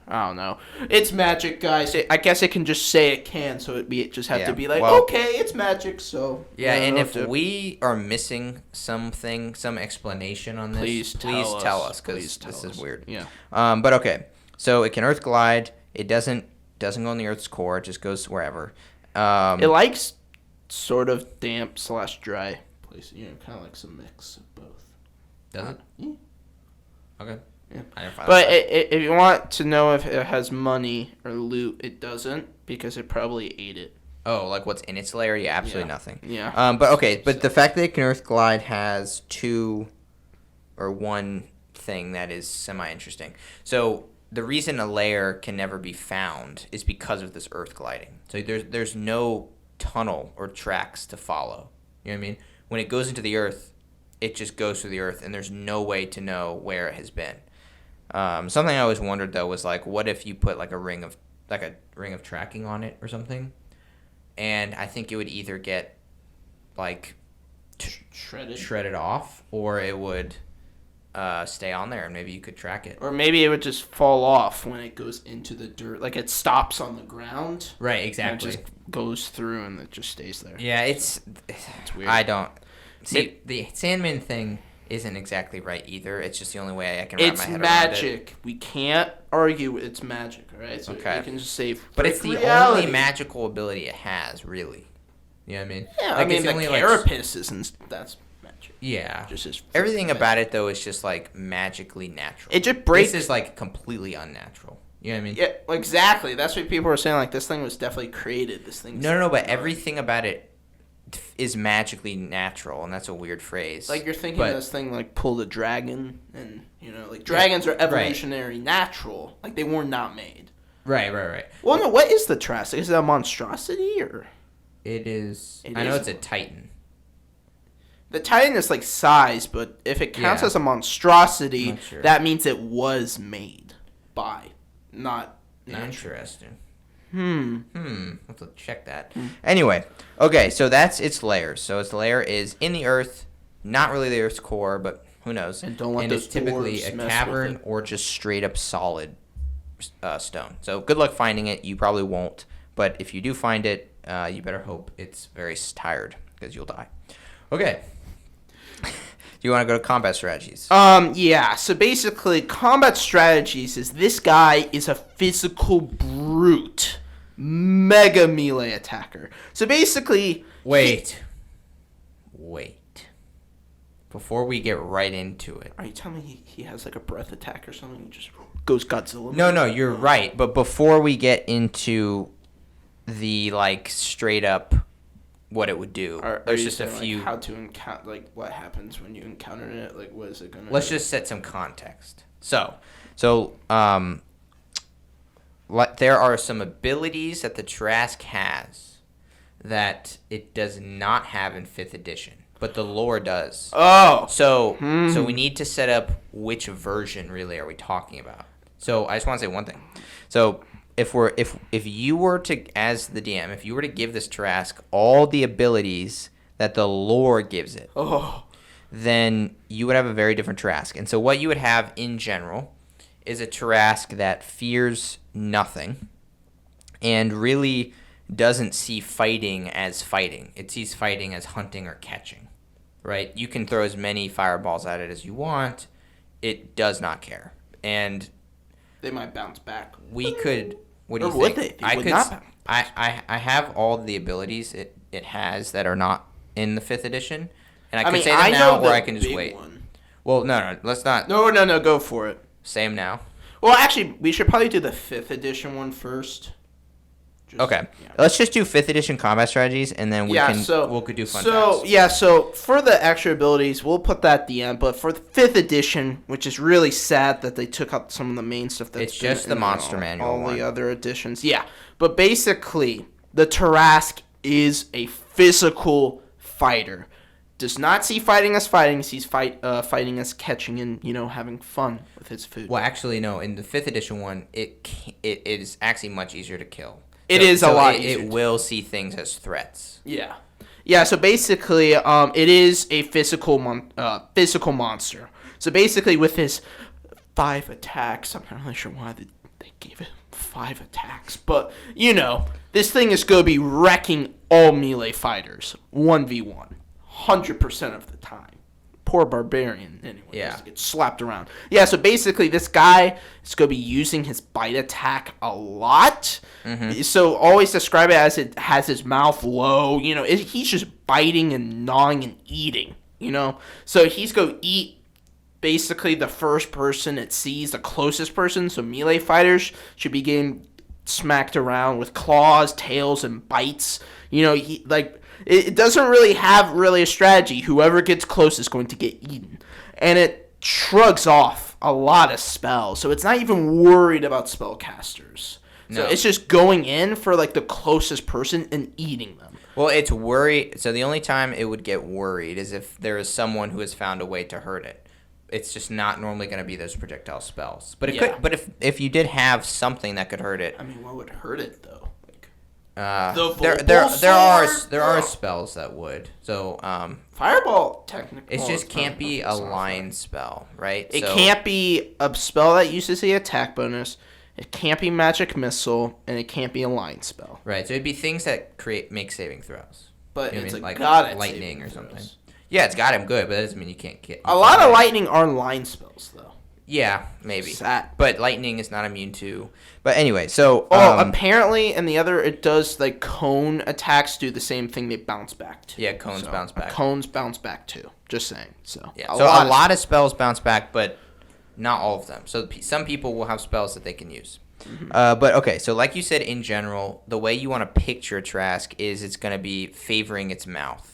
Speaker 1: I don't know. It's magic, guys. I guess it can just say it can, so it just have to be okay, it's magic. So
Speaker 2: yeah, and if we are missing something, some explanation on this, please tell us because this is weird.
Speaker 1: Yeah.
Speaker 2: But okay, so it can earth glide. It doesn't go in the Earth's core. It just goes wherever.
Speaker 1: It likes sort of damp / dry place. Kind of like some mix of both.
Speaker 2: Does it?
Speaker 1: Yeah.
Speaker 2: Okay.
Speaker 1: Yeah.
Speaker 2: I didn't find
Speaker 1: But
Speaker 2: that.
Speaker 1: if you want to know if it has money or loot, it doesn't because it probably ate it.
Speaker 2: Oh, like what's in its lair? Yeah, absolutely nothing.
Speaker 1: Yeah.
Speaker 2: But the fact that it can Earth glide has one thing that is semi-interesting. So the reason a lair can never be found is because of this Earth gliding. So there's no tunnel or tracks to follow. You know what I mean? When it goes into the Earth, it just goes through the Earth, and there's no way to know where it has been. Something I always wondered though was like, what if you put like a ring of tracking on it or something, and I think it would either get like shredded off, or it would stay on there, and maybe you could track it.
Speaker 1: Or maybe it would just fall off when it goes into the dirt, like it stops on the ground.
Speaker 2: Right, exactly.
Speaker 1: And it just goes through and it just stays there.
Speaker 2: Yeah, it's
Speaker 1: weird.
Speaker 2: I don't see the Sandman thing. Isn't exactly right either. It's just the only way I can wrap my head around it.
Speaker 1: It's magic. We can't argue it's magic, all right? So
Speaker 2: okay.
Speaker 1: We can just say
Speaker 2: but it's the
Speaker 1: reality.
Speaker 2: only magical ability it has, really. You know what I mean?
Speaker 1: Yeah,
Speaker 2: like,
Speaker 1: I mean,
Speaker 2: it's
Speaker 1: the
Speaker 2: only
Speaker 1: carapace isn't, that's magic.
Speaker 2: Yeah.
Speaker 1: Just
Speaker 2: everything about it, though, is just, like, magically natural.
Speaker 1: It just breaks.
Speaker 2: This is, like, completely unnatural. You know what I mean?
Speaker 1: Yeah, exactly. That's what people were saying. Like, this thing was definitely created. This thing.
Speaker 2: No, but everything about it is magically natural, and that's a weird phrase.
Speaker 1: Like, you're thinking this thing, like, pulled a dragon, and, like, dragons are evolutionary natural. Like, they were not made.
Speaker 2: Right.
Speaker 1: Well, no, what is the Tarrasque? Is it a monstrosity, or?
Speaker 2: It is. I know it's a titan.
Speaker 1: The titan is, like, size, but if it counts as a monstrosity,
Speaker 2: sure.
Speaker 1: that means it was made by, not nature.
Speaker 2: Interesting. Let's check that. Anyway, okay, so that's its layers. So its layer is in the earth, not really the earth's core, but who knows?
Speaker 1: And don't let those
Speaker 2: it's typically a cavern or just straight up solid stone. So good luck finding it. You probably won't, but if you do find it, you better hope it's very tired because you'll die. Okay. Do you want to go to combat strategies?
Speaker 1: Yeah. So basically, combat strategies is this guy is a physical brute, mega melee attacker. So basically,
Speaker 2: wait. Before we get right into it,
Speaker 1: are you telling me he has like a breath attack or something? He just goes Godzilla?
Speaker 2: No, you're right. But before we get into the like straight up what it would do, there's just a few.
Speaker 1: Like, how to encounter, like what happens when you encounter it? Like what is it gonna?
Speaker 2: Let's just set some context. So there are some abilities that the Tarrasque has that it does not have in 5th edition, but the lore does.
Speaker 1: Oh.
Speaker 2: So we need to set up which version really are we talking about. So I just want to say one thing. So if you were to, as the DM, if you were to give this Tarrasque all the abilities that the lore gives it, then you would have a very different Tarrasque. And so what you would have in general is a Tarrasque that fears nothing and really doesn't see fighting as fighting. It sees fighting as hunting or catching, right? You can throw as many fireballs at it as you want. It does not care. And
Speaker 1: they might bounce back.
Speaker 2: We could... What do you
Speaker 1: think?
Speaker 2: They
Speaker 1: would not bounce.
Speaker 2: I have all the abilities it has that are not in the 5th edition. And I can say
Speaker 1: them
Speaker 2: now, or I can just wait.
Speaker 1: One.
Speaker 2: Well, no, let's not.
Speaker 1: No, go for it.
Speaker 2: Say them now.
Speaker 1: Well, actually, we should probably do the 5th edition one first.
Speaker 2: Okay. Yeah. Let's just do 5th edition combat strategies, and then we'll do fun facts.
Speaker 1: So for the extra abilities, we'll put that at the end. But for the 5th edition, which is really sad that they took out some of the main stuff. That's
Speaker 2: it's just the Monster Manual
Speaker 1: all the other editions. Yeah. But basically, the Tarrasque is a physical fighter. Does not see fighting as fighting. Sees fighting as catching and having fun with his food.
Speaker 2: Well, actually, no. In the 5th edition one, it is actually much easier to kill.
Speaker 1: It is a lot easier.
Speaker 2: It will see things as threats.
Speaker 1: Yeah. Yeah, so basically, it is a physical monster. So basically, with his 5 attacks, I'm not really sure why they gave it 5 attacks. But, this thing is going to be wrecking all melee fighters, 1v1, 100% of the time. poor barbarian. Anyway,
Speaker 2: Yeah.
Speaker 1: just get slapped around. Yeah, so basically this guy is going to be using his bite attack a lot. So always describe it as it has his mouth low. He's just biting and gnawing and eating. So he's going to eat basically the first person it sees, the closest person. So melee fighters should be getting smacked around with claws, tails, and bites. It doesn't really have a strategy. Whoever gets close is going to get eaten. And it shrugs off a lot of spells. So it's not even worried about spellcasters.
Speaker 2: No.
Speaker 1: So it's just going in for the closest person and eating them.
Speaker 2: Well, it's worried. So the only time it would get worried is if there is someone who has found a way to hurt it. It's just not normally going to be those projectile spells. But it could. But if you did have something that could hurt it.
Speaker 1: I mean, what would hurt it though?
Speaker 2: There are spells that would. So
Speaker 1: Fireball technically.
Speaker 2: It just can't be a line spell, right?
Speaker 1: It can't be a spell that uses the attack bonus. It can't be magic missile, and it can't be a line spell.
Speaker 2: Right. So it'd be things that make saving throws.
Speaker 1: But
Speaker 2: it's
Speaker 1: like
Speaker 2: lightning or something.
Speaker 1: Throws.
Speaker 2: Yeah, it's got him good, but that doesn't mean you can't get.
Speaker 1: A lot of lightning are line spells, though.
Speaker 2: Yeah, maybe.
Speaker 1: Sad.
Speaker 2: But lightning is not immune to. But anyway, so.
Speaker 1: Apparently, and the other, it does cone attacks do the same thing. They bounce back to.
Speaker 2: Yeah, cones bounce back.
Speaker 1: Cones bounce back too. Just saying. So.
Speaker 2: Yeah. A lot of spells bounce back, but not all of them. So some people will have spells that they can use. Mm-hmm. But okay, so like you said, in general, the way you want to picture Tarrasque is it's going to be favoring its mouth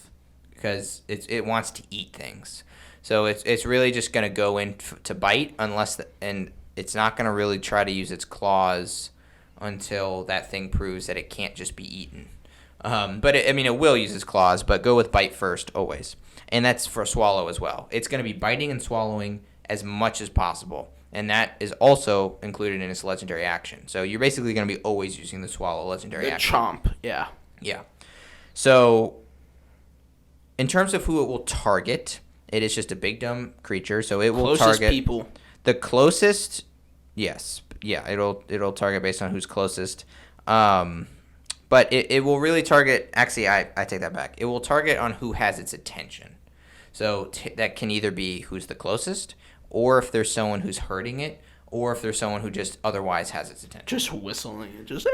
Speaker 2: because it wants to eat things. So it's really just going to go in to bite and it's not going to really try to use its claws until that thing proves that it can't just be eaten. But it will use its claws, but go with bite first always. And that's for swallow as well. It's going to be biting and swallowing as much as possible. And that is also included in its legendary action. So you're basically going to be always using the swallow legendary action.
Speaker 1: Chomp, yeah.
Speaker 2: Yeah. So in terms of who it will target, it is just a big dumb creature. So it will target
Speaker 1: people.
Speaker 2: The closest. Yes. Yeah, it'll target based on who's closest. But it will really target. Actually, I take that back. It will target on who has its attention. So that can either be who's the closest, or if there's someone who's hurting it, or if there's someone who just otherwise has its attention.
Speaker 1: Just whistling and just.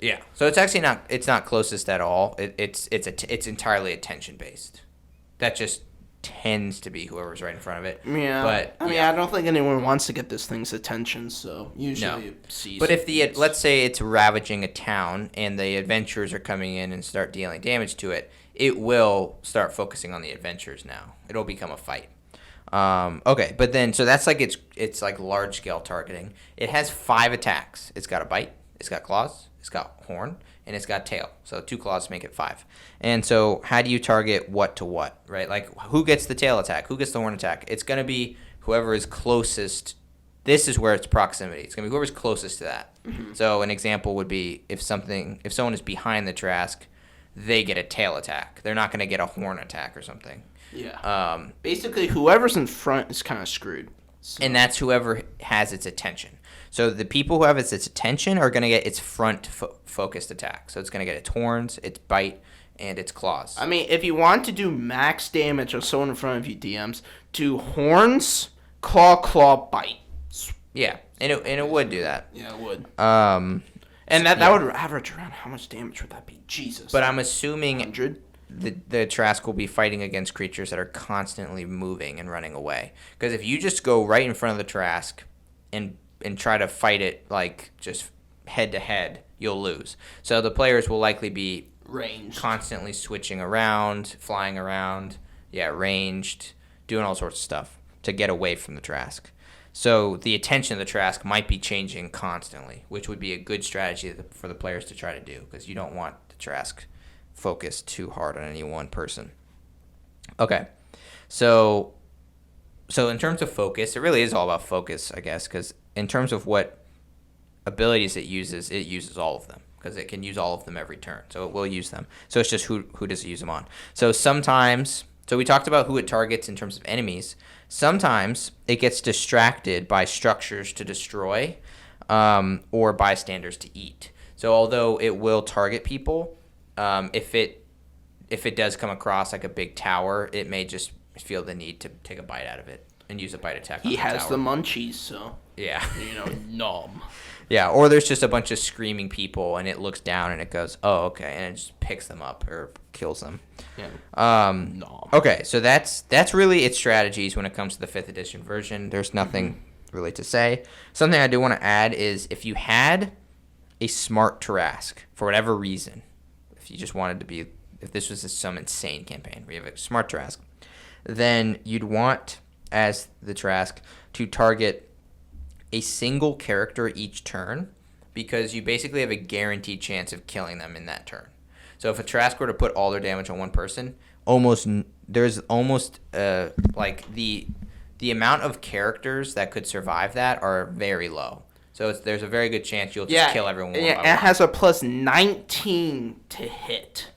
Speaker 2: Yeah. So it's actually not. It's not closest at all. It's entirely attention based. That just tends to be whoever's right in front of it.
Speaker 1: Yeah.
Speaker 2: But
Speaker 1: I don't think anyone wants to get this thing's attention. So usually it sees.
Speaker 2: But if let's say it's ravaging a town and the adventurers are coming in and start dealing damage to it, it will start focusing on the adventurers now. It'll become a fight. Okay, but then so that's it's like large scale targeting. It has 5 attacks. It's got a bite, it's got claws, it's got horn, and it's got tail. So 2 claws make it 5. And so how do you target what to what, right? Like who gets the tail attack? Who gets the horn attack? It's going to be whoever is closest. This is where it's proximity. It's going to be whoever's closest to that. Mm-hmm. So an example would be if someone is behind the Tarrasque, they get a tail attack. They're not going to get a horn attack or something.
Speaker 1: Yeah. Basically, whoever's in front is kind of screwed. So.
Speaker 2: And that's whoever has its attention. So the people who have its attention are going to get its front-focused attack. So it's going to get its horns, its bite, and its claws.
Speaker 1: I mean, if you want to do max damage on someone in front of you, DMs, do horns, claw, bite.
Speaker 2: Yeah, and it would do that.
Speaker 1: Yeah, it would. And that would average around how much damage would that be? Jesus.
Speaker 2: But I'm assuming
Speaker 1: 100?
Speaker 2: The Tarrasque will be fighting against creatures that are constantly moving and running away. Because if you just go right in front of the Tarrasque and try to fight it like just head to head, you'll lose. So the players will likely be
Speaker 1: ranged,
Speaker 2: constantly switching around, flying around, ranged, doing all sorts of stuff to get away from the Tarrasque. So the attention of the Tarrasque might be changing constantly, which would be a good strategy for the players to try to do because you don't want the Tarrasque focused too hard on any one person. Okay, so in terms of focus, it really is all about focus, I guess, because in terms of what abilities it uses all of them because it can use all of them every turn, so it will use them. So it's just who does it use them on. So sometimes, we talked about who it targets in terms of enemies. Sometimes it gets distracted by structures to destroy or bystanders to eat. So although it will target people, if it does come across like a big tower, it may just feel the need to take a bite out of it and use a bite attack on
Speaker 1: He
Speaker 2: the
Speaker 1: has
Speaker 2: tower.
Speaker 1: the munchies, so
Speaker 2: Yeah.
Speaker 1: nom.
Speaker 2: Yeah, or there's just a bunch of screaming people, and it looks down and it goes, "Oh, okay," and it just picks them up or kills them.
Speaker 1: Yeah.
Speaker 2: Nom. Okay, so that's really its strategies when it comes to the 5th edition version. There's nothing really to say. Something I do want to add is if you had a smart Tarrasque for whatever reason, if you just wanted to be, if this was some insane campaign where you have a smart Tarrasque, then you'd want as the Tarrasque to target a single character each turn, because you basically have a guaranteed chance of killing them in that turn. So if a Tarrasque were to put all their damage on one person, there's almost like the amount of characters that could survive that are very low. So there's a very good chance you'll just kill everyone.
Speaker 1: Yeah, it has a plus 19 to hit.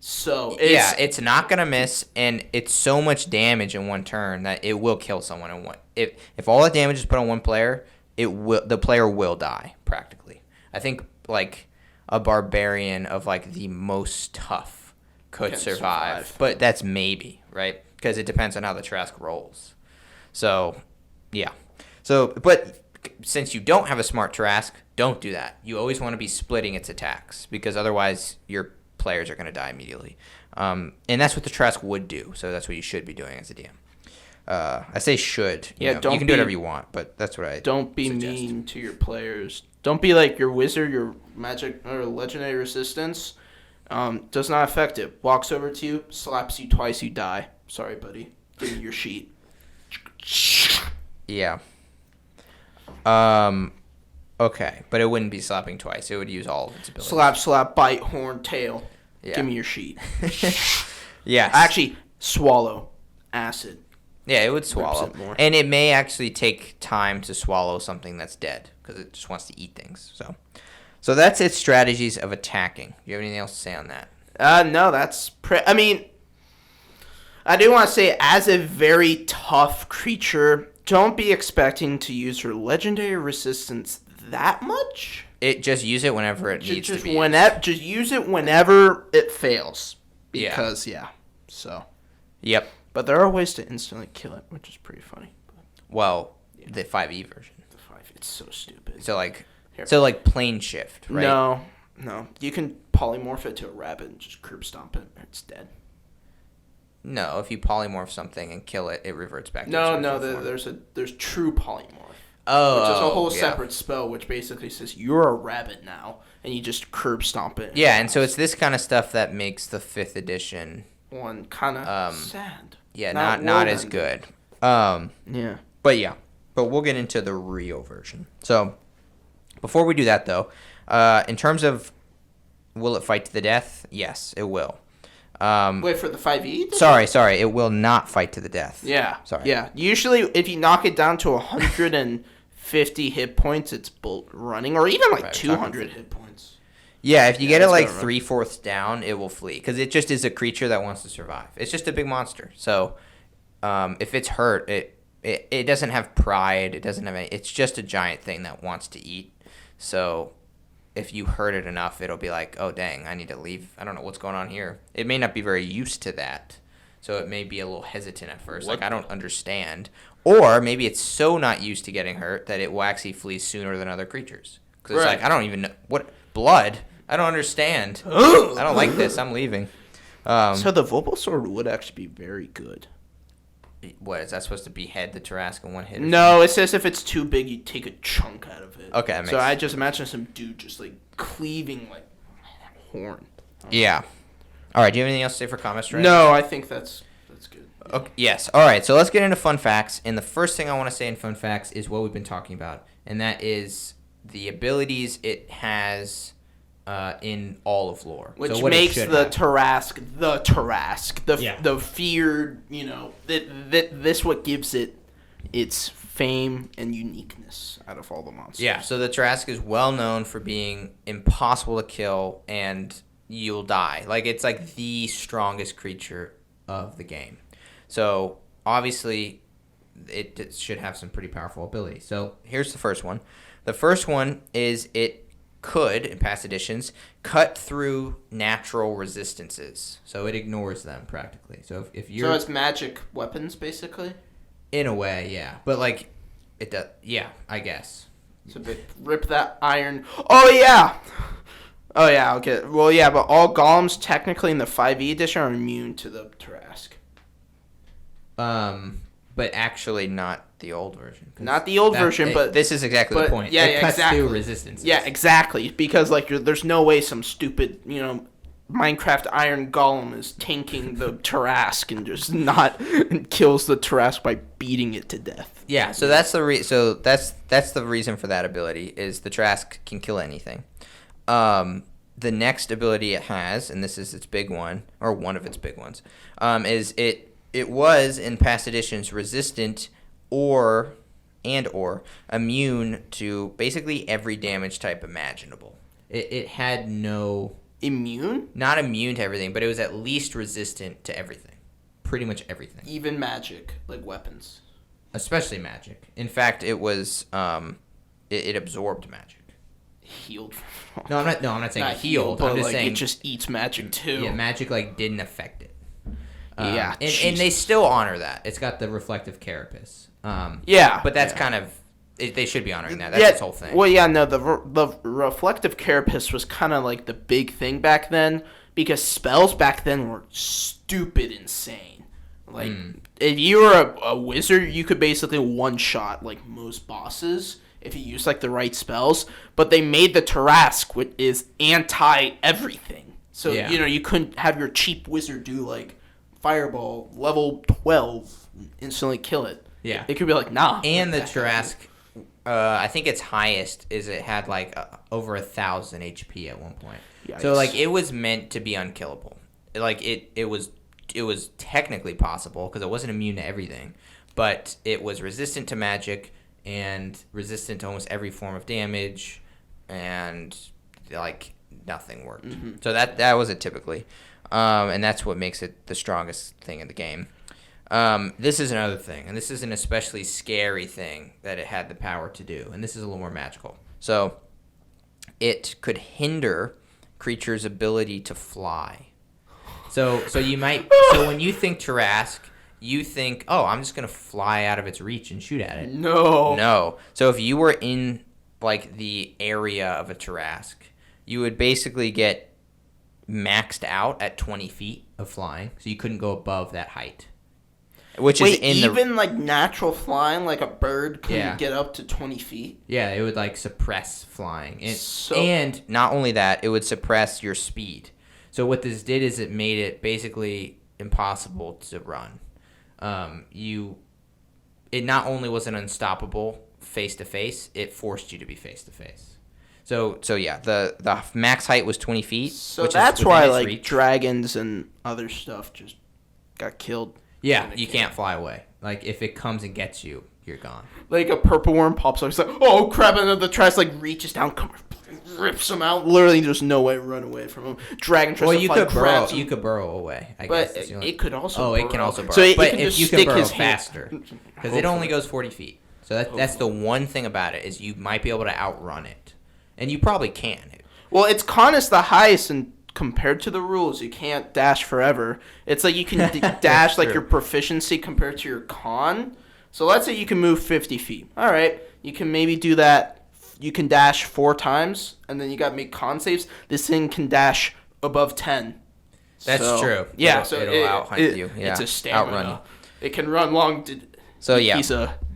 Speaker 1: So
Speaker 2: it's not gonna miss, and it's so much damage in one turn that it will kill someone in one. If all that damage is put on one player, the player will die practically. I think like a barbarian of like the most tough could survive, but that's maybe, right? Because it depends on how the Tarrasque rolls. So yeah. But since you don't have a smart Tarrasque, don't do that. You always want to be splitting its attacks, because otherwise your players are going to die immediately. And that's what the Tarrasque would do, so that's what you should be doing as a DM. I say should. You can do whatever you want, but that's what I
Speaker 1: Don't be
Speaker 2: suggest.
Speaker 1: mean to your players. Don't be like your wizard, your magic or legendary resistance. Does not affect it. Walks over to you, slaps you twice, you die. Sorry, buddy. Give me your sheet.
Speaker 2: Yeah. Okay, but it wouldn't be slapping twice. It would use all of its abilities.
Speaker 1: Slap, slap, bite, horn, tail.
Speaker 2: Yeah.
Speaker 1: Give me your sheet.
Speaker 2: Yes.
Speaker 1: Actually, swallow. Acid.
Speaker 2: Yeah, it would swallow.
Speaker 1: It more.
Speaker 2: And it may actually take time to swallow something that's dead, because it just wants to eat things. So that's its strategies of attacking. Do you have anything else to say on that?
Speaker 1: No, that's... I mean, I do want to say, as a very tough creature, don't be expecting to use your legendary resistance that much.
Speaker 2: Just use it whenever it needs to be.
Speaker 1: Just use it whenever it fails. Because, so.
Speaker 2: Yep.
Speaker 1: But there are ways to instantly kill it, which is pretty funny.
Speaker 2: Well, the 5e version.
Speaker 1: It's so stupid.
Speaker 2: So like plane shift, right?
Speaker 1: No. You can polymorph it to a rabbit and just curb stomp it. It's dead.
Speaker 2: No, if you polymorph something and kill it, it reverts back to its
Speaker 1: No,
Speaker 2: original form.
Speaker 1: there's true polymorph.
Speaker 2: Oh,
Speaker 1: which is a whole separate spell, which basically says you're a rabbit now, and you just curb stomp it.
Speaker 2: Yeah, and so it's this kind of stuff that makes the 5th edition
Speaker 1: one kind of sad.
Speaker 2: Yeah, not as good.
Speaker 1: Yeah.
Speaker 2: But we'll get into the Rio version. So before we do that, though, in terms of will it fight to the death? Yes, it will.
Speaker 1: Wait, for the 5e?
Speaker 2: Sorry, it will not fight to the death.
Speaker 1: Yeah.
Speaker 2: Sorry.
Speaker 1: Yeah. Usually, if you knock it down to 150 hit points, it's running, or even like 200 hit points.
Speaker 2: Yeah, if you get it like 3/4 down, it will flee, because it just is a creature that wants to survive. It's just a big monster. So if it's hurt, it doesn't have pride. It doesn't have any. It's just a giant thing that wants to eat. So if you hurt it enough, it'll be like, oh, dang, I need to leave. I don't know what's going on here. It may not be very used to that, so it may be a little hesitant at first. Like, I don't understand. Or maybe it's so not used to getting hurt that it will actually flee sooner than other creatures. Because it's like, I don't even know. What? Blood? I don't understand. I don't like this. I'm leaving.
Speaker 1: So the Bulbasaur would actually be very good.
Speaker 2: What, is that supposed to behead the Tarrasque in one hit?
Speaker 1: No, it says if it's too big, you take a chunk out of it.
Speaker 2: Okay, that makes
Speaker 1: so I
Speaker 2: sense.
Speaker 1: just imagine some dude just like cleaving like horn.
Speaker 2: Yeah. All right. Do you have anything else to say for combat strategy?
Speaker 1: No, I think that's good. Yeah.
Speaker 2: Okay, yes. All right. So let's get into fun facts. And the first thing I want to say in fun facts is what we've been talking about, and that is the abilities it has in all of lore,
Speaker 1: which
Speaker 2: so
Speaker 1: makes the Tarrasque the feared. This what gives it its fame and uniqueness out of all the monsters.
Speaker 2: Yeah. So the Tarrasque is well known for being impossible to kill, and you'll die. Like, it's like the strongest creature of the game. So obviously, it should have some pretty powerful abilities. So here's the first one. The first one is it could, in past editions, cut through natural resistances. So it ignores them practically. So if you're...
Speaker 1: So it's magic weapons, basically?
Speaker 2: In a way, yeah. But, like, it does... Yeah, I guess.
Speaker 1: So rip that iron... Oh, yeah! Oh, yeah, okay. Well, yeah, but all golems, technically, in the 5e edition, are immune to the Tarrasque.
Speaker 2: But actually not the old version.
Speaker 1: Not the old version, but...
Speaker 2: This is exactly the point.
Speaker 1: Yeah,
Speaker 2: it cuts
Speaker 1: exactly.
Speaker 2: through resistances.
Speaker 1: Yeah, exactly. Because, like, there's no way some stupid, Minecraft Iron Golem is tanking the Tarrasque and just and kills the Tarrasque by beating it to death.
Speaker 2: Yeah, so that's the reason for that ability, is the Tarrasque can kill anything. The next ability it has, and this is its big one, or one of its big ones, is it was in past editions resistant or immune to basically every damage type imaginable. It had no...
Speaker 1: Immune?
Speaker 2: Not immune to everything, but it was at least resistant to everything. Pretty much everything.
Speaker 1: Even magic, like weapons.
Speaker 2: Especially magic. In fact, it was it absorbed magic.
Speaker 1: Healed.
Speaker 2: No, I'm not saying
Speaker 1: not
Speaker 2: healed.
Speaker 1: But
Speaker 2: I'm just
Speaker 1: like,
Speaker 2: saying
Speaker 1: it just eats magic too.
Speaker 2: Yeah, magic didn't affect it.
Speaker 1: Yeah,
Speaker 2: and they still honor that. It's got the reflective carapace.
Speaker 1: Yeah,
Speaker 2: but that's kind of they should be honoring that. That's its whole thing.
Speaker 1: Well, yeah, no, the reflective carapace was kind of like the big thing back then, because spells back then were stupid insane. Like if you were a wizard, you could basically one shot like most bosses if you use like the right spells. But they made the Tarrasque, which is anti everything. So you couldn't have your cheap wizard do like Fireball level 12 instantly kill it.
Speaker 2: Yeah,
Speaker 1: it could be like nah.
Speaker 2: And the Tarrasque, I think its highest is it had like over 1,000 HP at one point. Yikes. So like it was meant to be unkillable. Like it was technically possible because it wasn't immune to everything, but it was resistant to magic and resistant to almost every form of damage, and like nothing worked. Mm-hmm. So that was it typically. And that's what makes it the strongest thing in the game. This is another thing, and this is an especially scary thing that it had the power to do, and this is a little more magical. So it could hinder creatures' ability to fly. So when you think Tarrasque, you think, oh, I'm just going to fly out of its reach and shoot at it. No. So if you were in like the area of a Tarrasque, you would basically get maxed out at 20 feet of flying, so you couldn't go above that height.
Speaker 1: Even like natural flying, like a bird couldn't get up to 20 feet?
Speaker 2: Yeah, it would like suppress flying. And not only that, it would suppress your speed. So what this did is it made it basically impossible to run. It not only wasn't unstoppable face-to-face, it forced you to be face-to-face. So yeah, the max height was 20 feet.
Speaker 1: So that's why like reach. Dragons and other stuff just got killed.
Speaker 2: Yeah, you can't fly away. Like if it comes and gets you, you're gone.
Speaker 1: Like a purple worm pops up, it's like, oh crap, and then the Tarrasque like reaches down, rips him out. Literally, there's no way to run away from him. Dragon tries to fly, grabs him.
Speaker 2: You could burrow away. I
Speaker 1: guess.
Speaker 2: But
Speaker 1: it could also.
Speaker 2: Oh, it can also burrow.
Speaker 1: So
Speaker 2: but if you can burrow faster, because it only goes 40 feet. So that's the one thing about it, is you might be able to outrun it, and you probably can.
Speaker 1: Well, its con is the highest, and compared to the rules, you can't dash forever. It's like you can dash like your proficiency compared to your con. So let's say you can move 50 feet. All right, you can maybe do that. You can dash 4 times, and then you got to make con saves. This thing can dash above 10.
Speaker 2: That's true.
Speaker 1: Yeah,
Speaker 2: it'll out-hunt you. Yeah.
Speaker 1: It's a stamina. Outrun you. It can run long.
Speaker 2: So yeah,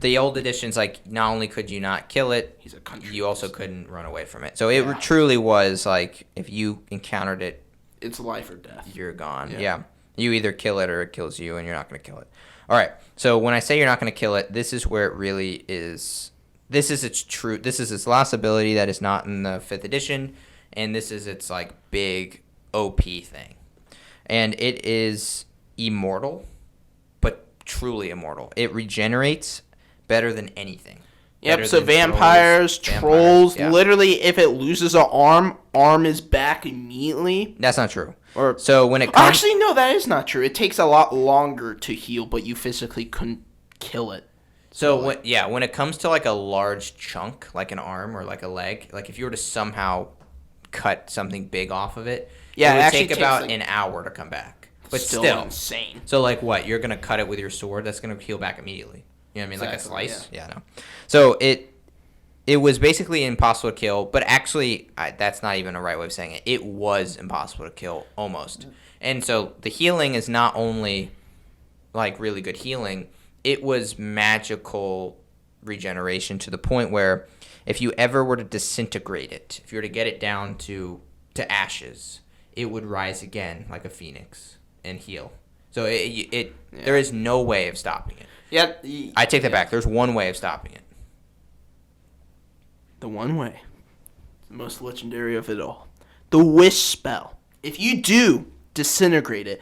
Speaker 2: the old editions, like, not only could you not kill it, you also
Speaker 1: beast.
Speaker 2: couldn't run away from it. So it truly was like, if you encountered it,
Speaker 1: it's life or death.
Speaker 2: You're gone. Yeah. You either kill it or it kills you, and you're not going to kill it. All right. So when I say you're not going to kill it, this is where it really is. This is its last ability that is not in the 5th edition, and this is its like big OP thing. And it is immortal, but truly immortal. It regenerates better than anything.
Speaker 1: Yep, so vampires, trolls, literally if it loses an arm is back immediately.
Speaker 2: That's not true.
Speaker 1: Or
Speaker 2: so when it comes...
Speaker 1: Actually, no, that is not true. It takes a lot longer to heal, but you physically couldn't kill it.
Speaker 2: So when it comes to like a large chunk, like an arm or like a leg, like if you were to somehow cut something big off of it,
Speaker 1: Yeah,
Speaker 2: it
Speaker 1: it
Speaker 2: would
Speaker 1: actually
Speaker 2: take
Speaker 1: takes,
Speaker 2: about
Speaker 1: like,
Speaker 2: an hour to come back. But
Speaker 1: still
Speaker 2: still.
Speaker 1: insane.
Speaker 2: So, like, what? You're going to cut it with your sword? That's going to heal back immediately. You know what I mean?
Speaker 1: Exactly,
Speaker 2: like a slice? Yeah, no. So, it was basically impossible to kill, but actually, that's not even a right way of saying it. It was impossible to kill, almost. And so, the healing is not only, like, really good healing, it was magical regeneration to the point where if you ever were to disintegrate it, if you were to get it down to ashes, it would rise again like a phoenix and heal. So there is no way of stopping it.
Speaker 1: Yeah,
Speaker 2: I take that back. There's one way of stopping it.
Speaker 1: The one way. The most legendary of it all. The wish spell. If you do disintegrate it,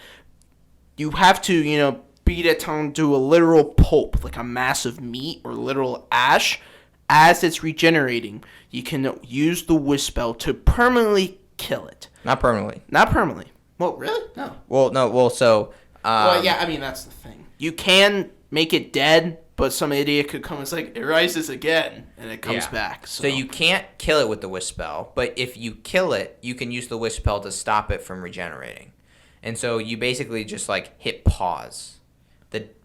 Speaker 1: you have to, beat it down to a literal pulp, like a mass of meat or literal ash. As it's regenerating, you can use the wish spell to permanently kill it.
Speaker 2: Not permanently.
Speaker 1: Not permanently. Well, really? No.
Speaker 2: Well, no. Well, so.
Speaker 1: Well, yeah. I mean, that's the thing. You can make it dead, but some idiot could come and say it rises again, and it comes back.
Speaker 2: So you can't kill it with the wish spell, but if you kill it, you can use the wish spell to stop it from regenerating. And so you basically just like hit pause.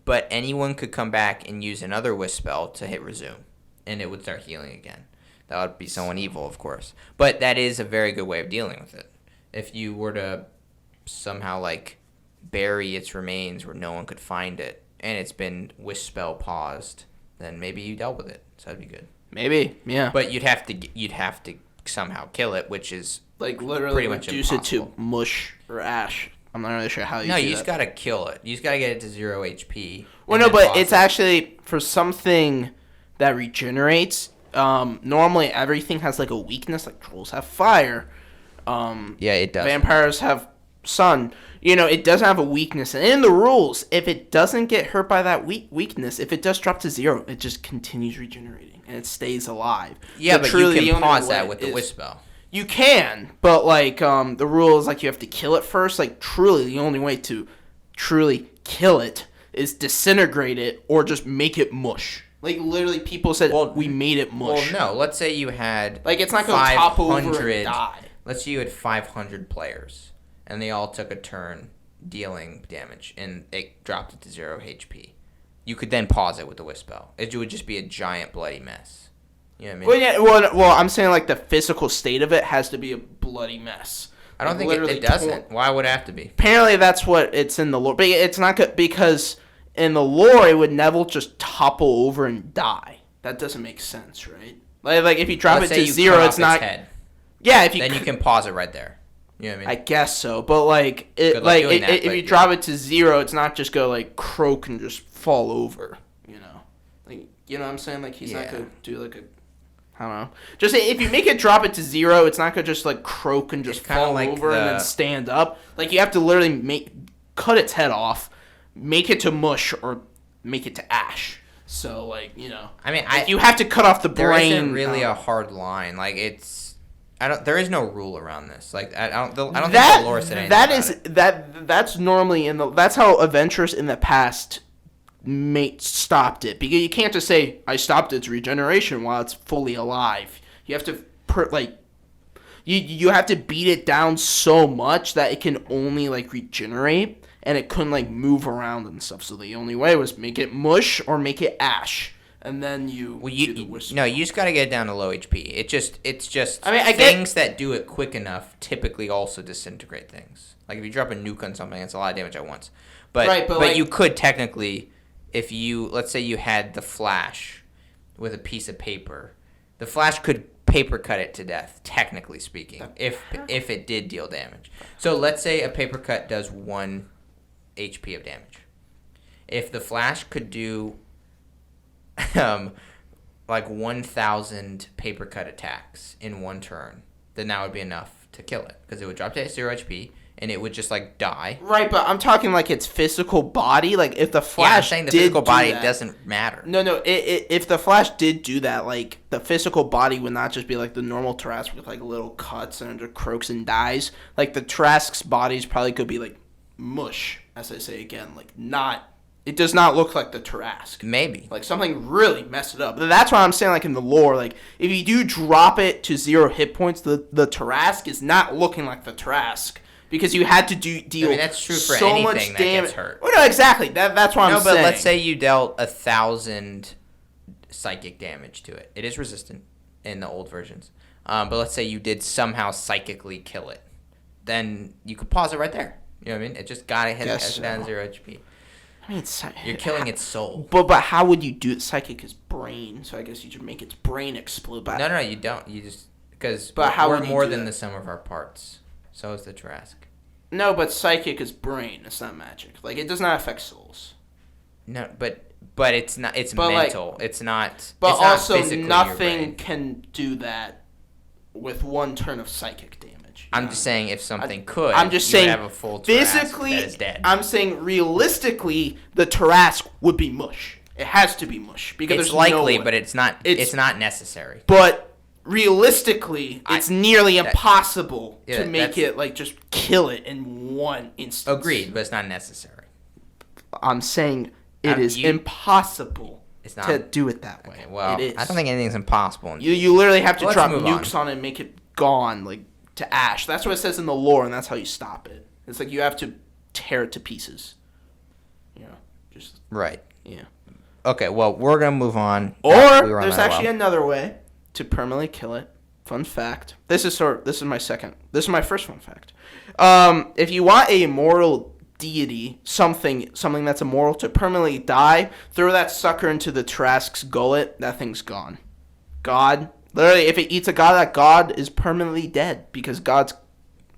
Speaker 2: But anyone could come back and use another wish spell to hit resume, and it would start healing again. That would be someone evil, of course. But that is a very good way of dealing with it. If you were to somehow like bury its remains where no one could find it, and it's been wish spell paused, then maybe you dealt with it. So that'd be good.
Speaker 1: Maybe, yeah.
Speaker 2: But you'd have to somehow kill it, which is
Speaker 1: like literally
Speaker 2: pretty much
Speaker 1: reduce
Speaker 2: impossible.
Speaker 1: it to mush or ash. I'm not really sure how you do that.
Speaker 2: No, you just gotta kill it. You just gotta get it to 0 HP.
Speaker 1: Well, no, but it's actually for something that regenerates. Normally everything has like a weakness. Like trolls have fire.
Speaker 2: Yeah, it does.
Speaker 1: Vampires have sun. It doesn't have a weakness. And in the rules, if it doesn't get hurt by that weakness, if it does drop to 0, it just continues regenerating and it stays alive.
Speaker 2: Yeah,
Speaker 1: so
Speaker 2: but
Speaker 1: truly,
Speaker 2: you can pause that with the wish spell.
Speaker 1: You can, but like the rule is like you have to kill it first. Like truly, the only way to truly kill it is disintegrate it or just make it mush. Like literally, people said, we made it mush.
Speaker 2: Well, no. Let's say you had
Speaker 1: like it's not going to top over and die.
Speaker 2: Let's say you had 500 players, and they all took a turn dealing damage, and it dropped it to 0 HP. You could then pause it with the wish spell. It would just be a giant bloody mess. You know what I mean?
Speaker 1: Well, I'm saying like the physical state of it has to be a bloody mess.
Speaker 2: I don't think it doesn't. Why would it have to be?
Speaker 1: Apparently, that's what it's in the lore. But it's not good because in the lore, it would never just topple over and die. That doesn't make sense, right? Like if you drop it to 0, it's not.
Speaker 2: Head,
Speaker 1: yeah,
Speaker 2: then you can pause it right there. You know what I mean?
Speaker 1: I guess so, but like if you drop it to 0, it's not just go like croak and just fall over. Like you know what I'm saying? Like he's not gonna do like a. I don't know. Just if you make it drop it to 0, it's not gonna just like croak and just fall over and then stand up. Like you have to literally cut its head off, make it to mush or make it to ash. So like I mean, you have to cut off the brain.
Speaker 2: There isn't really a hard line. Like there is no rule around this. Like I don't think the lore said anything about it.
Speaker 1: That's normally that's how adventurers in the past stopped it, because you can't just say I stopped its regeneration while it's fully alive. You have to you have to beat it down so much that it can only like regenerate and it couldn't like move around and stuff. So the only way was make it mush or make it ash, and then you
Speaker 2: just got to get it down to low HP. It's just things that do it quick enough typically also disintegrate things. Like if you drop a nuke on something, it's a lot of damage at once. But you could technically, if let's say you had the Flash with a piece of paper, the Flash could paper cut it to death, technically speaking, if it did deal damage. So let's say a paper cut does 1 HP of damage. If the Flash could do like 1,000 paper cut attacks in one turn, then that would be enough to kill it, because it would drop to 0 HP. And it would just like die.
Speaker 1: Right, but I'm talking like its physical body. Like if the Flash,
Speaker 2: I'm saying the physical body doesn't matter.
Speaker 1: No. If the Flash did do that, like the physical body would not just be like the normal Tarrasque with like little cuts and it croaks and dies. Like the Tarrasque's bodies probably could be like mush, as I say again, like not It does not look like the Tarrasque.
Speaker 2: Maybe.
Speaker 1: Like something really messed it up. That's why I'm saying, like in the lore, like if you do drop it to 0 hit points, the Tarrasque is not looking like the Tarrasque because you had to deal.
Speaker 2: That's true for
Speaker 1: so
Speaker 2: anything
Speaker 1: much
Speaker 2: that
Speaker 1: damage.
Speaker 2: gets hurt.
Speaker 1: Well, no, exactly. That's what I'm saying.
Speaker 2: No, but let's say you dealt 1,000 psychic damage to it. It is resistant in the old versions. But let's say you did somehow psychically kill it, then you could pause it right there. You know what I mean? It just got to hit it down 0 HP.
Speaker 1: I mean,
Speaker 2: you're killing its soul.
Speaker 1: But how would you do it? Psychic is brain, so I guess you should make its brain explode. But
Speaker 2: no, you don't. You just because
Speaker 1: we're
Speaker 2: more than the sum of our parts. So is the Tarrasque.
Speaker 1: No, but psychic is brain. It's not magic. Like it does not affect souls.
Speaker 2: No, but it's not. It's mental. Like, it's not.
Speaker 1: But
Speaker 2: it's
Speaker 1: also,
Speaker 2: not
Speaker 1: nothing can do that with 1 turn of psychic damage.
Speaker 2: I'm just saying if something could,
Speaker 1: I'm just saying
Speaker 2: have a full
Speaker 1: physically,
Speaker 2: that is dead.
Speaker 1: I'm saying realistically, the Tarrasque would be mush. It has to be mush because
Speaker 2: it's likely, but it's not. It's not necessary.
Speaker 1: But realistically, it's nearly impossible to make it like just kill it in 1 instance.
Speaker 2: Agreed, but it's not necessary.
Speaker 1: I'm saying it is impossible to do it that way.
Speaker 2: Okay, well,
Speaker 1: it is.
Speaker 2: I don't think anything's impossible.
Speaker 1: You literally have to drop nukes on it and make it gone, like to ash. That's what it says in the lore, and that's how you stop it. It's like you have to tear it to pieces. Just
Speaker 2: right.
Speaker 1: Yeah.
Speaker 2: Okay, well, we're gonna move on.
Speaker 1: Or there's actually another way to permanently kill it. Fun fact. This is my first fun fact. If you want a immortal deity, something that's immortal to permanently die, throw that sucker into the Tarrasque's gullet. That thing's gone. God, literally, if it eats a god, that god is permanently dead because gods,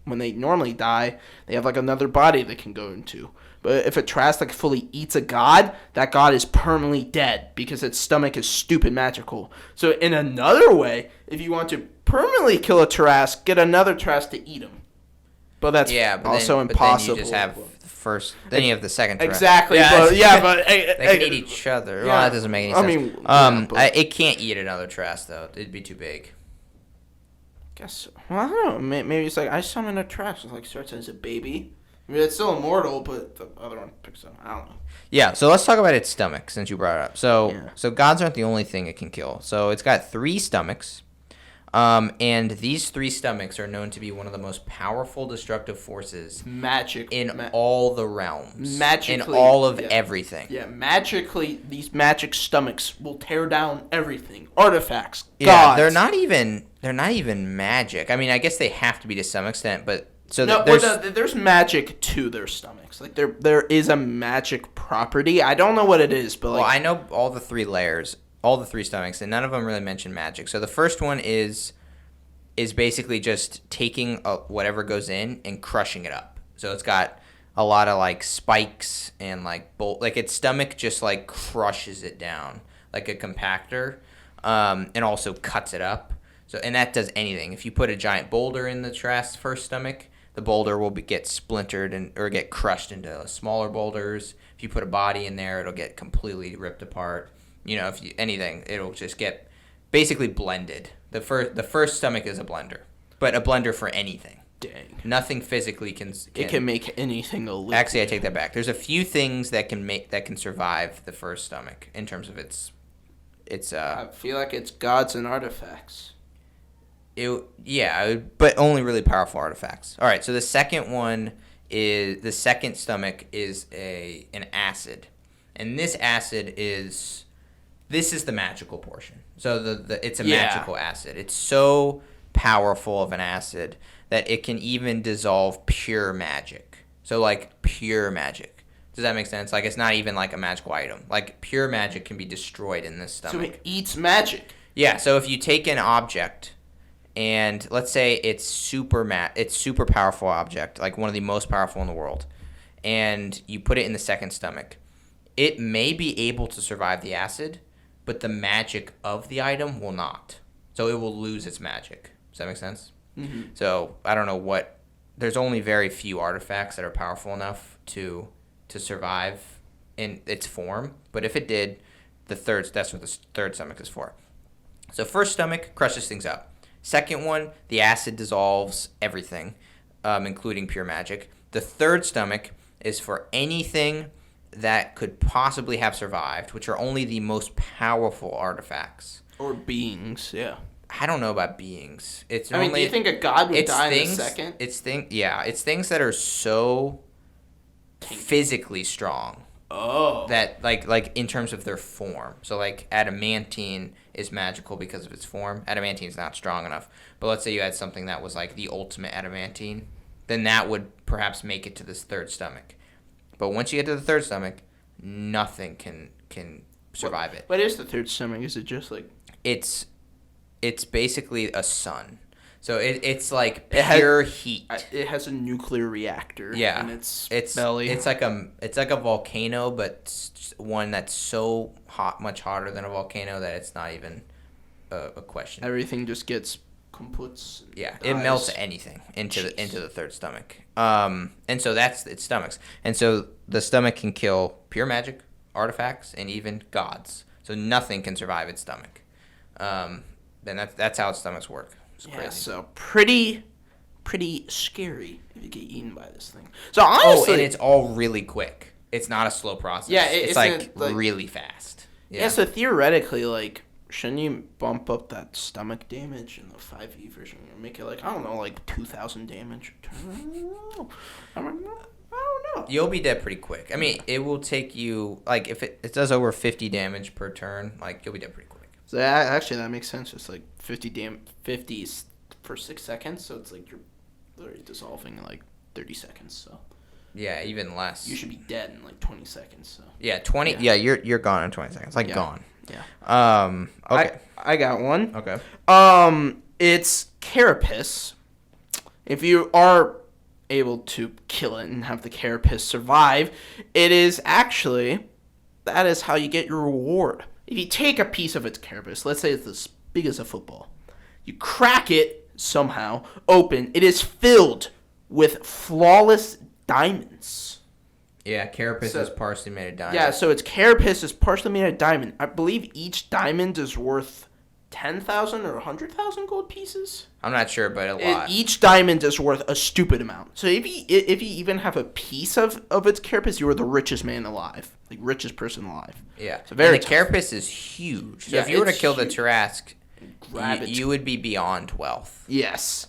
Speaker 1: when they normally die, they have like another body they can go into. But if a Tarrasque like fully eats a god, that god is permanently dead because its stomach is stupid magical. So in another way, if you want to permanently kill a Tarrasque, get another Tarrasque to eat him. But that's also impossible.
Speaker 2: But then you just have the first. Then you have the second Tarrasque.
Speaker 1: Exactly.
Speaker 2: Yeah,
Speaker 1: but
Speaker 2: they can eat each other. Yeah. Well, that doesn't make any sense. It can't eat another Tarrasque though. It'd be too big.
Speaker 1: Guess so. Well, I don't know. Maybe it's like I summon a Tarrasque. It like starts as a baby. I mean, it's still immortal, but the other one picks up. I don't know.
Speaker 2: Yeah, so let's talk about its stomach since you brought it up. So gods aren't the only thing it can kill. So it's got 3 stomachs, and these 3 stomachs are known to be one of the most powerful destructive forces in all the realms. In all of everything.
Speaker 1: Yeah, magically, these magic stomachs will tear down everything. Artifacts, gods.
Speaker 2: Yeah, they're not even magic. I mean, I guess they have to be to some extent, but... So
Speaker 1: there's magic to their stomachs. Like there is a magic property. I don't know what it is, but
Speaker 2: I know all the 3 layers, all the 3 stomachs, and none of them really mention magic. So the first one is basically just taking whatever goes in and crushing it up. So it's got a lot of like spikes and like like its stomach just like crushes it down like a compactor, and also cuts it up. So and that does anything. If you put a giant boulder in the Tarrasque's first stomach, the boulder will get splintered or get crushed into smaller boulders. If you put a body in there, it'll get completely ripped apart. Anything, it'll just get basically blended. The first stomach is a blender, but a blender for anything.
Speaker 1: Dang.
Speaker 2: Nothing physically can.
Speaker 1: It can make anything a liquid.
Speaker 2: Actually, I take that back. There's a few things that can survive the first stomach in terms of its.
Speaker 1: I feel like it's gods and artifacts.
Speaker 2: But only really powerful artifacts. All right, so the second stomach is an acid, and this is the magical portion. So it's a magical acid. It's so powerful of an acid that it can even dissolve pure magic. So like pure magic. Does that make sense? Like it's not even like a magical item. Like pure magic can be destroyed in this stomach.
Speaker 1: So it eats magic.
Speaker 2: Yeah. So if you take an object. And let's say it's super powerful object, like one of the most powerful in the world, and you put it in the second stomach. It may be able to survive the acid, but the magic of the item will not. So it will lose its magic. Does that make sense? Mm-hmm. So I don't know there's only very few artifacts that are powerful enough to survive in its form. But if it did, that's what the third stomach is for. So first stomach crushes things up. Second one, the acid dissolves everything, including pure magic. The third stomach is for anything that could possibly have survived, which are only the most powerful artifacts.
Speaker 1: Or beings, yeah.
Speaker 2: I don't know about beings. It's
Speaker 1: I mean, do you think a god would die in a second?
Speaker 2: It's things that are so physically strong.
Speaker 1: Oh.
Speaker 2: That like in terms of their form. So like adamantine is magical because of its form. Adamantine is not strong enough. But let's say you had something that was like the ultimate adamantine, then that would perhaps make it to this third stomach. But once you get to the third stomach, nothing can survive it.
Speaker 1: What is the third stomach? Is it just like
Speaker 2: It's basically a sun. So it's like pure heat.
Speaker 1: It has a nuclear reactor.
Speaker 2: Yeah,
Speaker 1: in its
Speaker 2: belly.
Speaker 1: It's
Speaker 2: like a volcano, but one that's so hot, much hotter than a volcano that it's not even a question.
Speaker 1: Everything just gets kaput.
Speaker 2: Yeah, it melts anything into the third stomach. And so that's its stomachs. And so the stomach can kill pure magic, artifacts, and even gods. So nothing can survive its stomach. And that's how its stomachs work.
Speaker 1: Yeah, so pretty scary if you get eaten by this thing. So honestly,
Speaker 2: and it's all really quick. It's not a slow process.
Speaker 1: Yeah,
Speaker 2: it's like really fast.
Speaker 1: Yeah. So theoretically, like, shouldn't you bump up that stomach damage in the 5e version and make it like, I don't know, like 2,000 damage? I don't know.
Speaker 2: You'll be dead pretty quick. I mean, it will take you, like, if it does over 50 damage per turn, like, you'll be dead pretty quick.
Speaker 1: So actually, that makes sense. It's like 50 for 6 seconds, so it's like you're literally dissolving in like 30 seconds. So
Speaker 2: yeah, even less.
Speaker 1: You should be dead in like 20 seconds. So
Speaker 2: yeah, 20. Yeah, you're gone in 20 seconds. Like gone.
Speaker 1: Yeah.
Speaker 2: Okay.
Speaker 1: I got one.
Speaker 2: Okay.
Speaker 1: It's carapace. If you are able to kill it and have the carapace survive, it is actually that is how you get your reward. If you take a piece of its carapace, let's say it's as big as a football, you crack it somehow open, it is filled with flawless diamonds.
Speaker 2: Yeah, carapace is partially made of diamond.
Speaker 1: Yeah, so its carapace is partially made of diamond. I believe each diamond is worth 10,000 or 100,000 gold pieces.
Speaker 2: I'm not sure, but a lot.
Speaker 1: Each diamond is worth a stupid amount. So if you even have a piece of its carapace, you are the richest man alive, like richest person alive.
Speaker 2: Yeah,
Speaker 1: so very
Speaker 2: and the carapace is huge. So if you were to kill the Tarrasque, you would be beyond wealth.
Speaker 1: Yes.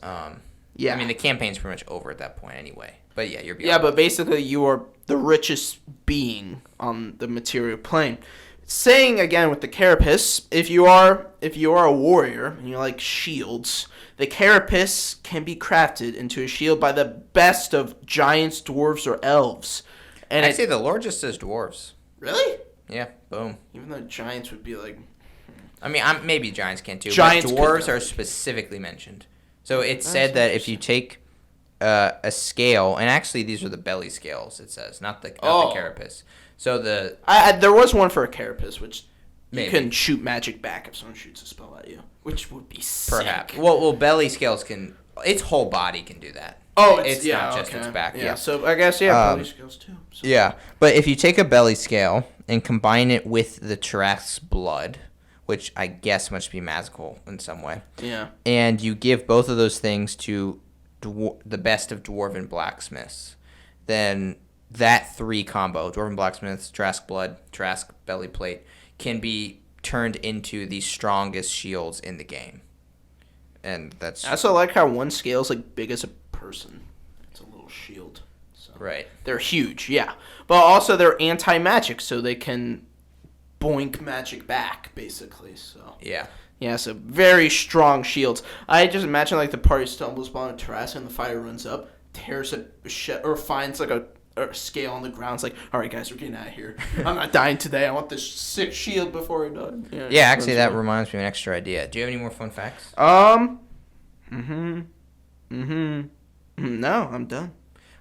Speaker 2: Yeah. I mean, the campaign's pretty much over at that point anyway. But yeah, you're beyond.
Speaker 1: Yeah, but basically you are the richest being on the material plane. Saying again with the carapace, if you are a warrior and you like shields, the carapace can be crafted into a shield by the best of giants, dwarves, or elves. And
Speaker 2: I'd say the lore just says dwarves.
Speaker 1: Really?
Speaker 2: Yeah. Boom.
Speaker 1: Even though giants would be like.
Speaker 2: I mean, maybe giants can too.
Speaker 1: Giants
Speaker 2: but dwarves are specifically mentioned. So it said that if you take a scale, and actually these are the belly scales. It says not the carapace. So
Speaker 1: there was one for a carapace, which
Speaker 2: maybe.
Speaker 1: You can shoot magic back if someone shoots a spell at you, which would be sick.
Speaker 2: Perhaps. Well, belly scales can. Its whole body can do that.
Speaker 1: Oh,
Speaker 2: it's not just its back.
Speaker 1: Yeah. So I guess belly scales too. So.
Speaker 2: Yeah, but if you take a belly scale and combine it with the Tarrasque's blood, which I guess must be magical in some way.
Speaker 1: Yeah.
Speaker 2: And you give both of those things to the best of dwarven blacksmiths, then that 3 combo, dwarven blacksmiths, Tarrasque blood, Tarrasque belly plate, can be turned into the strongest shields in the game. And that's...
Speaker 1: I also like how one scale is like big as a person. It's a little shield. So.
Speaker 2: Right.
Speaker 1: They're huge, yeah. But also they're anti-magic, so they can boink magic back, basically. So
Speaker 2: yeah.
Speaker 1: Yeah, so very strong shields. I just imagine like the party stumbles upon a Tarrasque and the fire runs up, tears a or finds like a scale on the ground. It's like, all right, guys, we're getting out of here. I'm not dying today. I want this sick shield before I die.
Speaker 2: Yeah, actually, that reminds me of an extra idea. Do you have any more fun facts?
Speaker 1: No, I'm done.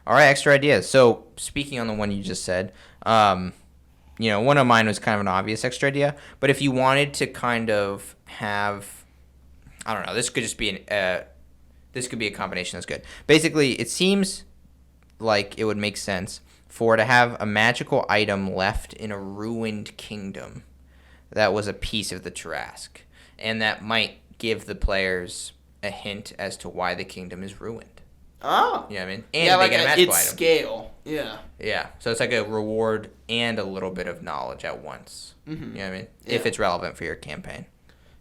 Speaker 2: All right, extra ideas. So, speaking on the one you just said, one of mine was kind of an obvious extra idea. But if you wanted to kind of have, I don't know, this could just be this could be a combination that's good. Basically, it seems like it would make sense to have a magical item left in a ruined kingdom that was a piece of the Tarrasque, and that might give the players a hint as to why the kingdom is ruined.
Speaker 1: Oh.
Speaker 2: You know what I mean?
Speaker 1: And yeah,
Speaker 2: they
Speaker 1: like
Speaker 2: get a magical
Speaker 1: its
Speaker 2: item.
Speaker 1: Scale. Yeah.
Speaker 2: Yeah. So it's like a reward and a little bit of knowledge at once.
Speaker 1: Mm-hmm.
Speaker 2: You know what I mean?
Speaker 1: Yeah.
Speaker 2: If it's relevant for your campaign.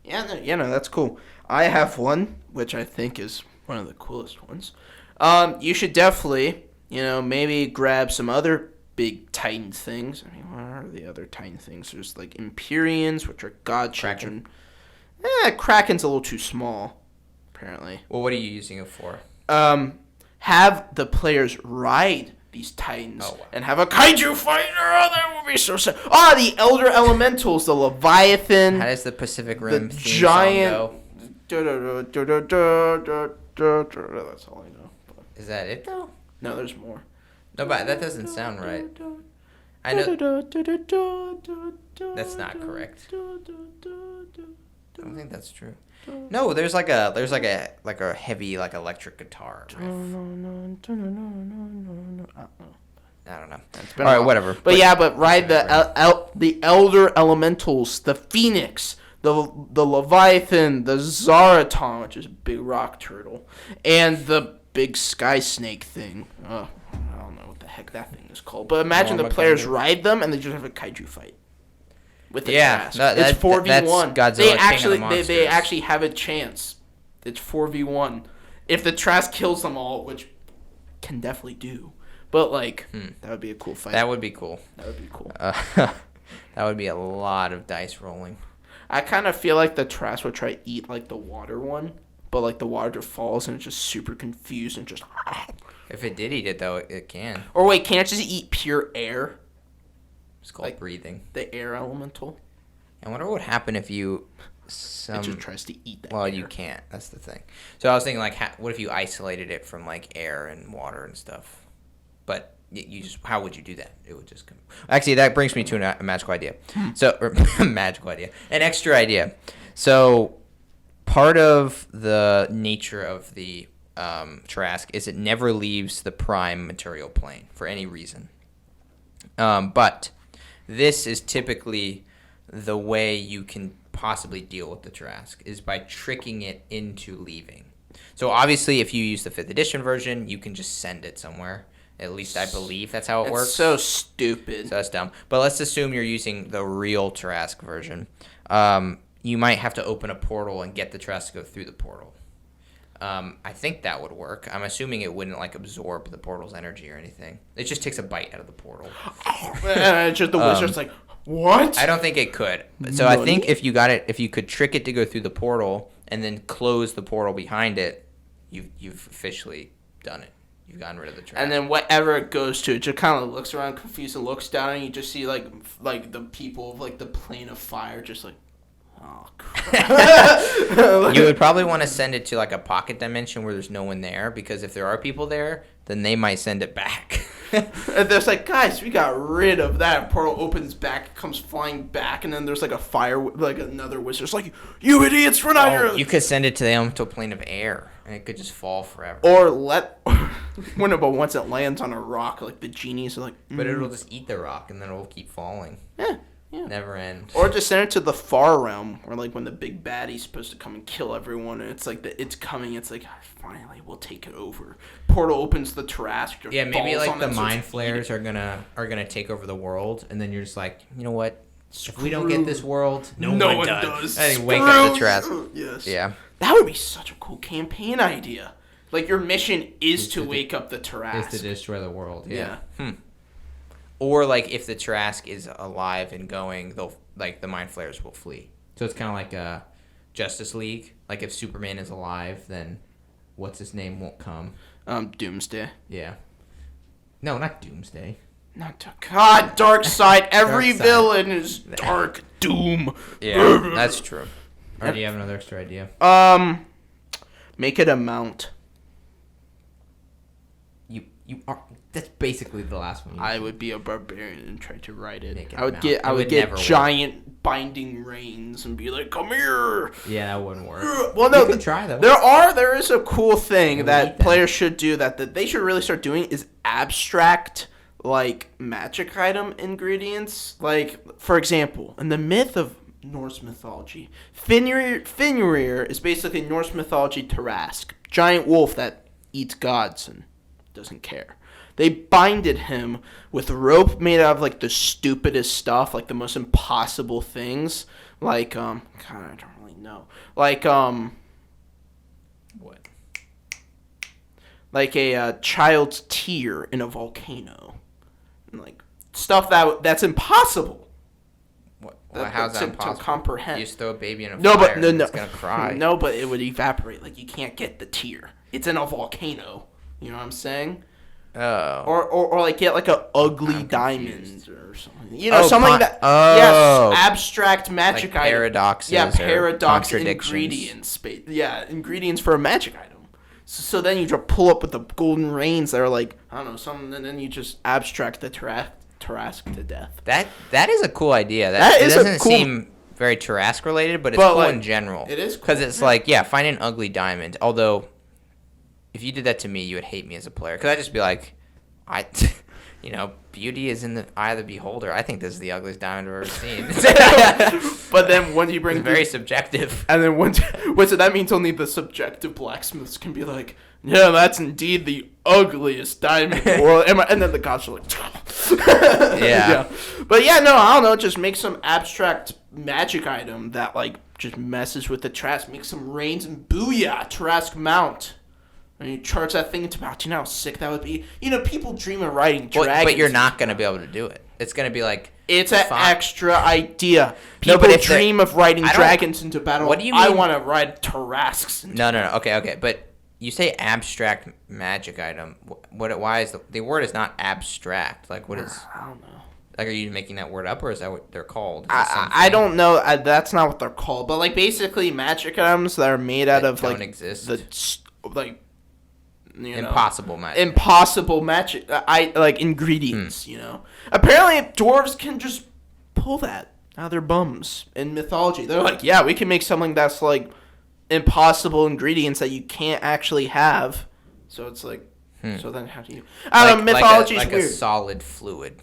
Speaker 1: Yeah, no, that's cool. I have one, which I think is one of the coolest ones. You should definitely, maybe grab some other big Titan things. I mean, what are the other Titan things? There's like Empyreans, which are god children. Kraken's a little too small, apparently.
Speaker 2: Well, what are you using it for?
Speaker 1: Have the players ride these Titans and have a kaiju fighter. Oh, that would be so sad. The Elder Elementals, the Leviathan.
Speaker 2: How does the Pacific Rim
Speaker 1: the
Speaker 2: theme
Speaker 1: giant
Speaker 2: song
Speaker 1: go? That's all I know.
Speaker 2: Is that it though?
Speaker 1: No, there's more.
Speaker 2: No, but that doesn't sound right. I know that's not correct. I don't think that's true. No, there's like a heavy like electric guitar riff. I don't know. All right, whatever.
Speaker 1: But ride the Elder Elementals, the Phoenix, the Leviathan, the Zaraton, which is a big rock turtle, and the big sky snake thing. I don't know what the heck that thing is called. But imagine the players ride them and they just have a kaiju fight. With the Tarrasque. It's 4v1. They actually have a chance. It's 4v1. If the Tarrasque kills them all, which can definitely do. But, that would be a cool fight.
Speaker 2: That would be cool.
Speaker 1: That would be cool.
Speaker 2: That would be a lot of dice rolling.
Speaker 1: I kind of feel like the Tarrasque would try to eat, the water one. But, the water falls and it's just super confused and just...
Speaker 2: If it did eat it, though, it can.
Speaker 1: Or wait, can't it just eat pure air?
Speaker 2: It's called breathing.
Speaker 1: The air elemental.
Speaker 2: I wonder what would happen if you...
Speaker 1: It just tries to eat that
Speaker 2: Well,
Speaker 1: air.
Speaker 2: you can't. That's the thing. So I was thinking, what if you isolated it from, air and water and stuff? But you just... How would you do that? It would just come... Actually, that brings me to a magical idea. Magical idea. An extra idea. So part of the nature of the Tarrasque is it never leaves the prime material plane for any reason. But... This is typically the way you can possibly deal with the Tarrasque, is by tricking it into leaving. So obviously, if you use the 5th edition version, you can just send it somewhere. At least I believe that's how it works.
Speaker 1: It's so stupid.
Speaker 2: So that's dumb. But let's assume you're using the real Tarrasque version. You might have to open a portal and get the Tarrasque to go through the portal. I think that would work. I'm assuming it wouldn't absorb the portal's energy or anything. It just takes a bite out of the portal.
Speaker 1: Just the wizard's what?
Speaker 2: I don't think it could. So I think if you could trick it to go through the portal and then close the portal behind it, you've officially done it. You've gotten rid of the Tarrasque.
Speaker 1: And then whatever it goes to, it just kind of looks around confused and looks down, and you just see like the people of the plane of fire just oh, crap.
Speaker 2: You would probably want to send it to a pocket dimension where there's no one there, because if there are people there, then they might send it back.
Speaker 1: And there's guys, we got rid of that. Portal opens back, it comes flying back, and then there's a fire, another wizard's you idiots, run out here.
Speaker 2: You could send it to the elemental plane of air, and it could just fall forever.
Speaker 1: Or but once it lands on a rock, the genies are
Speaker 2: But it'll just eat the rock, and then it'll keep falling.
Speaker 1: Yeah.
Speaker 2: Never end.
Speaker 1: Or just send it to the far realm, where when the big baddie's supposed to come and kill everyone, and it's it's coming. It's finally we'll take it over. Portal opens, the Tarrasque.
Speaker 2: Yeah, maybe the mind flares are gonna take over the world, and then you're just you know what? If we don't get this world, no one does. And wake up the Tarrasque.
Speaker 1: Yes.
Speaker 2: Yeah.
Speaker 1: That would be such a cool campaign idea. Your mission is to wake up the Tarrasque.
Speaker 2: Is to destroy the world.
Speaker 1: Yeah.
Speaker 2: Or if the Tarrasque is alive and going, they'll the mind flayers will flee. So it's kind of like Justice League. If Superman is alive, then what's his name won't come.
Speaker 1: Doomsday.
Speaker 2: Yeah. No, not Doomsday.
Speaker 1: God, Dark Side. Every villain is Dark Doom.
Speaker 2: Yeah, that's true. Or do you have another extra idea?
Speaker 1: Make it a mount.
Speaker 2: You are. That's basically the last one.
Speaker 1: I would be a barbarian and try to ride it.
Speaker 2: I
Speaker 1: would get giant binding reins and be come here.
Speaker 2: Yeah, that wouldn't work.
Speaker 1: Well, no,
Speaker 2: you can try though.
Speaker 1: There is a cool thing that players should do that they should really start doing is abstract magic item ingredients. For example, in the myth of Norse mythology, Fenrir is basically Norse mythology Tarrasque, giant wolf that eats gods and doesn't care. They binded him with rope made out of like the stupidest stuff, like the most impossible things. Like God, I don't really know. Like
Speaker 2: What?
Speaker 1: Like a child's tear in a volcano, and like stuff that's impossible.
Speaker 2: What? How's that impossible?
Speaker 1: To comprehend?
Speaker 2: You just throw a baby in a
Speaker 1: no,
Speaker 2: fire
Speaker 1: but no,
Speaker 2: and it's gonna cry.
Speaker 1: No, but it would evaporate. Like you can't get the tear. It's in a volcano. You know what I'm saying?
Speaker 2: Oh.
Speaker 1: Or like get like a ugly diamond or something. You know,
Speaker 2: Oh,
Speaker 1: something that.
Speaker 2: oh.
Speaker 1: Yes, abstract magic
Speaker 2: Like
Speaker 1: item.
Speaker 2: paradoxes.
Speaker 1: Yeah,
Speaker 2: or
Speaker 1: paradox
Speaker 2: contradictions.
Speaker 1: ingredients. Yeah, ingredients for a magic item. So then you just pull up with the golden rains that are like, I don't know, something, and then you just abstract the Tarrasque to death.
Speaker 2: That is a cool idea.
Speaker 1: That
Speaker 2: it
Speaker 1: is
Speaker 2: doesn't
Speaker 1: a cool,
Speaker 2: seem very Tarrasque related, but it's cool
Speaker 1: like,
Speaker 2: in general.
Speaker 1: It is cool.
Speaker 2: Because it's like, find an ugly diamond. Although, if you did that to me, you would hate me as a player. Because I'd just be like, beauty is in the eye of the beholder. I think this is the ugliest diamond I've ever seen.
Speaker 1: But then when you bring
Speaker 2: it's very subjective.
Speaker 1: And then so that means only the subjective blacksmiths can be like, yeah, that's indeed the ugliest diamond in the world. And then the gods are like,
Speaker 2: yeah.
Speaker 1: But yeah, no, I don't know. Just make some abstract magic item that like just messes with the Tarrasque. Make some rains and booyah, Tarrasque Mount. And you charge that thing into about, you know how sick that would be? You know, people dream of riding dragons.
Speaker 2: But you're not going to be able to do it. It's going to be like...
Speaker 1: It's an extra idea. People dream of riding dragons into battle.
Speaker 2: What do you mean?
Speaker 1: I want to ride Tarrasques into
Speaker 2: No. Okay. But you say abstract magic item. Why is the word is not abstract? Like, what is...
Speaker 1: I don't know.
Speaker 2: Like, are you making that word up, or is that what they're called?
Speaker 1: I don't know. That's not what they're called. But, like, basically magic items that are made out of, like...
Speaker 2: don't exist.
Speaker 1: Impossible magic. Ingredients, you know. Apparently, dwarves can just pull that out of their bums in mythology. They're like, yeah, we can make something that's, like, impossible ingredients that you can't actually have. So it's like, so then how do you... mythology's
Speaker 2: like
Speaker 1: weird.
Speaker 2: A solid fluid.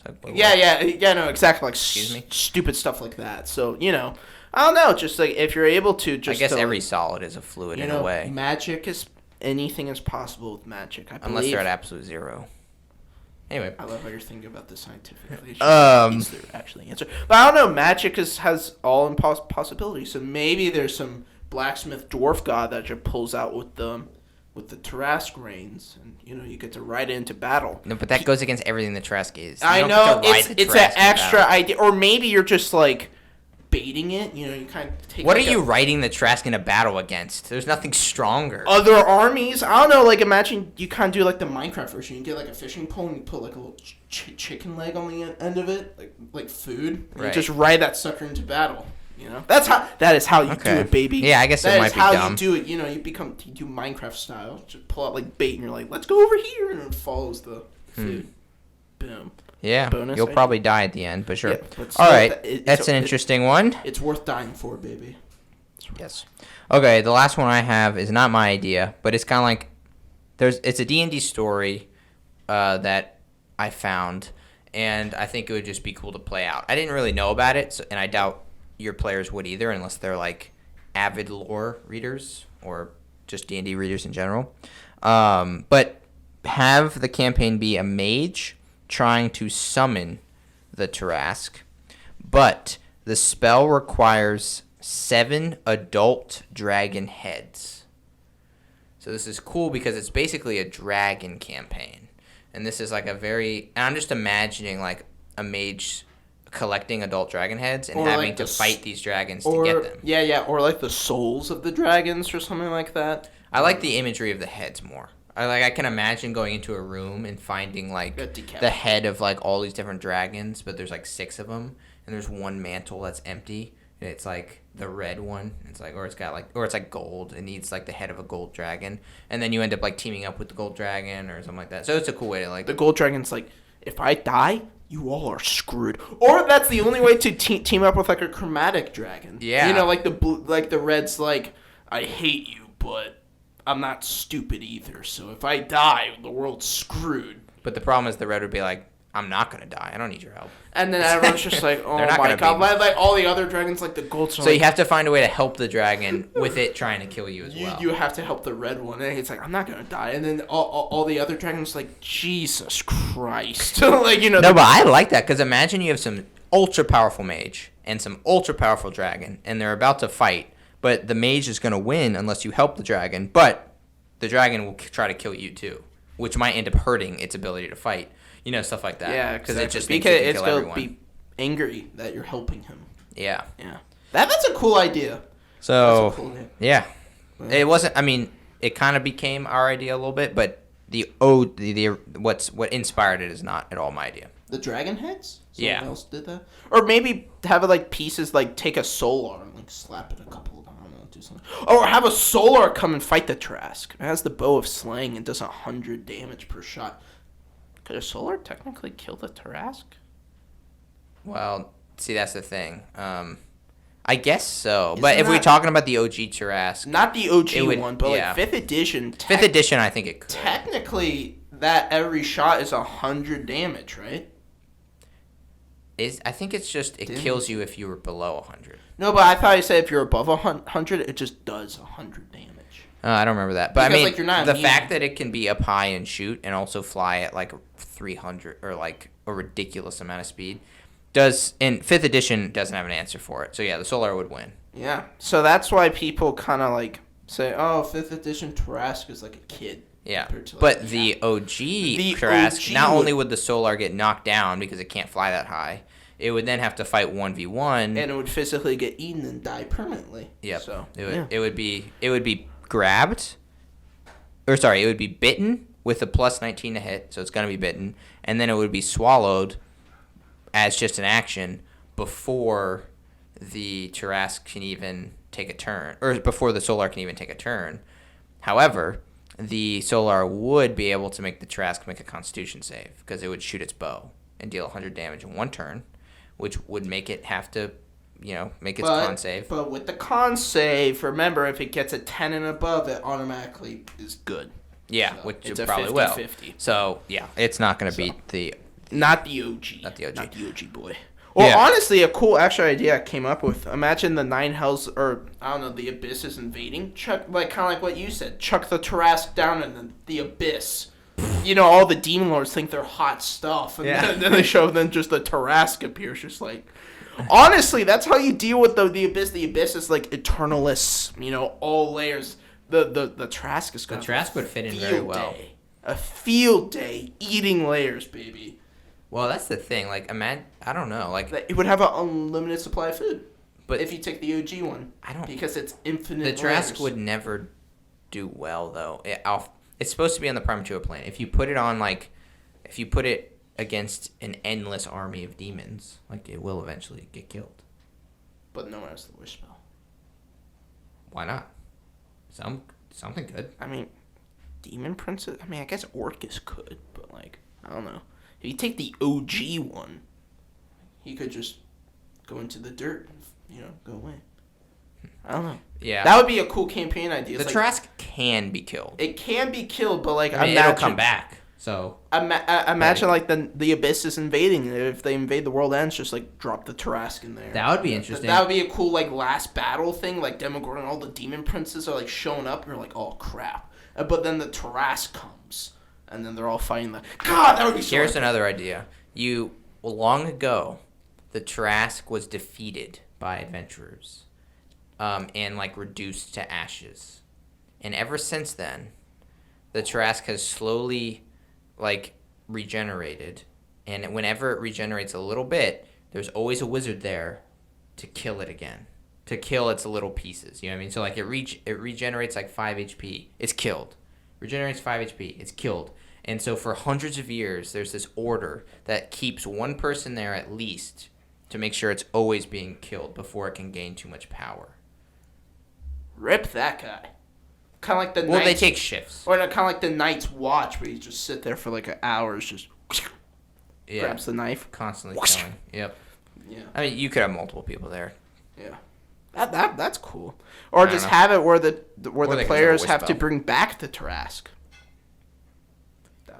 Speaker 1: No, exactly. Like,
Speaker 2: Excuse me?
Speaker 1: stupid stuff like that. So, you know, I don't know. Just, like, if you're able to just...
Speaker 2: I guess every solid is a fluid in a way.
Speaker 1: Magic is... Anything is possible with magic, I believe.
Speaker 2: Unless they're at absolute zero. Anyway.
Speaker 1: I love how you're thinking about the scientific is there actually an answer? But I don't know. Magic has all possibilities. So maybe there's some blacksmith dwarf god that just pulls out with the Tarrasque reins, and you know you get to ride it into battle.
Speaker 2: No, but that goes against everything the Tarrasque is.
Speaker 1: I know it's an extra idea, or maybe you're just like baiting it. You know, you kind of take.
Speaker 2: What are you riding the Tarrasque in a battle against? There's nothing stronger.
Speaker 1: Other armies. I don't know. Like imagine you kind of do like the Minecraft version. You get like a fishing pole and you put like a little chicken leg on the end of it, like food. And you just ride that sucker into battle. You know, that is how you do it, baby.
Speaker 2: Yeah, I guess it might be dumb.
Speaker 1: That is how you do it. You know, you do Minecraft style. Just pull out like bait, and you're like, let's go over here, and it follows the food. Boom.
Speaker 2: Yeah, you'll probably die at the end, but sure.
Speaker 1: Yeah,
Speaker 2: all right, that's an interesting one.
Speaker 1: It's worth dying for, baby.
Speaker 2: Yes. Okay, the last one I have is not my idea, but it's kind of like it's a D&D story that I found, and I think it would just be cool to play out. I didn't really know about it, and I doubt your players would either, unless they're like avid lore readers or just D&D readers in general. But have the campaign be a mage trying to summon the Tarrasque, but the spell requires 7 adult dragon heads. So this is cool because it's basically a dragon campaign, and this is like and I'm just imagining like a mage collecting adult dragon heads and having to fight these dragons to get them.
Speaker 1: Yeah, or like the souls of the dragons or something like that.
Speaker 2: I like the imagery of the heads more. I can imagine going into a room and finding like the head of like all these different dragons, but there's like 6 of them, and there's one mantle that's empty, and it's like the red one. It's like, or it's like gold. It needs like the head of a gold dragon, and then you end up like teaming up with the gold dragon or something like that. So it's a cool way to like.
Speaker 1: The gold dragon's like, if I die, you all are screwed. Or that's the only way to team up with like a chromatic dragon.
Speaker 2: Yeah.
Speaker 1: You know, like the blue, like the red's like, I hate you, but I'm not stupid either. So if I die, the world's screwed.
Speaker 2: But the problem is the red would be like, I'm not gonna die. I don't need your help.
Speaker 1: And then everyone's just like, oh
Speaker 2: They're not
Speaker 1: my
Speaker 2: gonna
Speaker 1: god.
Speaker 2: be-
Speaker 1: Like all the other dragons, like the golds are
Speaker 2: So you have to find a way to help the dragon with it trying to kill you as well.
Speaker 1: You have to help the red one. And it's like, I'm not going to die. And then all the other dragons like, Jesus Christ. Like, you know.
Speaker 2: No, but I like that because imagine you have some ultra powerful mage and some ultra powerful dragon, and they're about to fight, but the mage is going to win unless you help the dragon, but the dragon will try to kill you too, which might end up hurting its ability to fight. You know, stuff like that.
Speaker 1: Yeah,
Speaker 2: because
Speaker 1: exactly.
Speaker 2: it just thinks it can kill everyone.
Speaker 1: Be angry that you're helping him.
Speaker 2: Yeah.
Speaker 1: Yeah. That's a cool idea.
Speaker 2: So,
Speaker 1: That's a cool idea.
Speaker 2: Yeah. It wasn't, I mean, it kind of became our idea a little bit, but what inspired it is not at all my idea.
Speaker 1: The dragon heads?
Speaker 2: Yeah.
Speaker 1: Someone else did that? Or maybe have it like pieces, like take a solar and like slap it a couple of times. I don't know, do something. Or have a solar come and fight the Tarrasque. It has the bow of slaying and does 100 damage per shot. Could a solar technically kill the Tarrasque?
Speaker 2: Well, see, that's the thing. I guess so.
Speaker 1: Isn't
Speaker 2: But if we're
Speaker 1: that-
Speaker 2: talking about the OG Tarrasque,
Speaker 1: Not the OG
Speaker 2: It would-
Speaker 1: one, but
Speaker 2: yeah.
Speaker 1: like 5th edition.
Speaker 2: 5th edition, I think it could.
Speaker 1: Technically, that every shot is 100 damage, right?
Speaker 2: I think it's just, it
Speaker 1: Didn't-
Speaker 2: kills you if you were below 100.
Speaker 1: No, but I thought you said if you're above 100, it just does 100 damage.
Speaker 2: I don't remember that. But
Speaker 1: Because,
Speaker 2: I mean,
Speaker 1: like, you're not
Speaker 2: the
Speaker 1: immune.
Speaker 2: fact that it can be up high and shoot and also fly at like 300 or like a ridiculous amount of speed does, and 5th edition doesn't have an answer for it. So yeah, the Solar would win.
Speaker 1: Yeah, so that's why people kind of like say, "Oh, 5th edition Tarrasque is like a kid."
Speaker 2: Yeah,
Speaker 1: compared to, like,
Speaker 2: but the OG Tarrasque,
Speaker 1: OG
Speaker 2: not
Speaker 1: would-
Speaker 2: only would the Solar get knocked down because it can't fly that high, it would then have to fight 1v1.
Speaker 1: and it would physically get eaten and die permanently.
Speaker 2: Yep.
Speaker 1: So
Speaker 2: It would be grabbed, or sorry, it would be bitten with a plus 19 to hit, so it's gonna be bitten, and then it would be swallowed as just an action before the Tarrasque can even take a turn, or before the Solar can even take a turn. However, the Solar would be able to make the Tarrasque make a Constitution save because it would shoot its bow and deal 100 damage in one turn, which would make it have to, make its con save.
Speaker 1: But with the con save, remember, if it gets a 10 and above, it automatically is good.
Speaker 2: Yeah,
Speaker 1: So
Speaker 2: which
Speaker 1: it's
Speaker 2: it
Speaker 1: a
Speaker 2: probably
Speaker 1: 50-50.
Speaker 2: will. So yeah, it's not going to beat the.
Speaker 1: Not the OG.
Speaker 2: Not the OG.
Speaker 1: Not the OG boy. Or
Speaker 2: Yeah.
Speaker 1: honestly, a cool extra idea I came up with. Imagine the 9 hells, or I don't know, the abyss is invading. Chuck, like kind of like what you said. Chuck the Tarrasque down in the abyss. You know, all the demon lords think they're hot stuff, and
Speaker 2: Yeah.
Speaker 1: then they show them just the Tarrasque appears, just like. Honestly, that's how you deal with the abyss. The abyss is like eternalists. You know, all layers. The Tarrasque is going.
Speaker 2: The Tarrasque would fit in very well.
Speaker 1: Day. A field day eating layers, baby.
Speaker 2: Well, that's the thing. Like, I don't know. Like,
Speaker 1: It would have an unlimited supply of food.
Speaker 2: but
Speaker 1: If you take the OG one,
Speaker 2: I don't.
Speaker 1: because it's infinite.
Speaker 2: The Tarrasque
Speaker 1: layers.
Speaker 2: would never do well though. It's supposed to be on the Prime 2 plane. If you put it on if you put it against an endless army of demons, like it will eventually get killed.
Speaker 1: But no one has the wish spell.
Speaker 2: Why not? Something good.
Speaker 1: I mean, demon princess. I mean, I guess Orcus could, but like, I don't know. If you take the OG one, he could just go into the dirt and go away. I don't know.
Speaker 2: Yeah.
Speaker 1: That would be a cool campaign idea.
Speaker 2: The
Speaker 1: It's
Speaker 2: Tarrasque can be killed.
Speaker 1: it can be killed, but like,
Speaker 2: I mean,
Speaker 1: imagine,
Speaker 2: it'll come back. So
Speaker 1: Imagine like the abyss is invading. If they invade, the world ends. Just like drop the Tarrasque in there.
Speaker 2: that would be interesting.
Speaker 1: That would be a cool like last battle thing. Like Demogorgon, all the demon princes are like showing up. And you're like, oh crap! But then the Tarrasque comes, and then they're all fighting. God, that would be so.
Speaker 2: Here's another idea. Long ago, the Tarrasque was defeated by adventurers, and like reduced to ashes, and ever since then, the Tarrasque has slowly, like, regenerated, and whenever it regenerates a little bit, there's always a wizard there to kill it again, to kill its little pieces. You know what I mean? So like it regenerates like 5 HP, it's killed. Regenerates 5 HP, it's killed. And so for hundreds of years, there's this order that keeps one person there at least to make sure it's always being killed before it can gain too much power.
Speaker 1: Rip that guy. Kind of like the
Speaker 2: Well, they
Speaker 1: Knights,
Speaker 2: take shifts.
Speaker 1: or kind of like the Night's Watch, where you just sit there for like hours, just
Speaker 2: Yeah,
Speaker 1: grabs the knife.
Speaker 2: constantly killing. Yep.
Speaker 1: Yeah,
Speaker 2: I mean, you could have multiple people there.
Speaker 1: yeah. That's cool. Or
Speaker 2: I
Speaker 1: just
Speaker 2: don't know.
Speaker 1: have it where
Speaker 2: Or
Speaker 1: the
Speaker 2: they can
Speaker 1: players
Speaker 2: have a
Speaker 1: have to
Speaker 2: wish
Speaker 1: bring back the Tarrasque.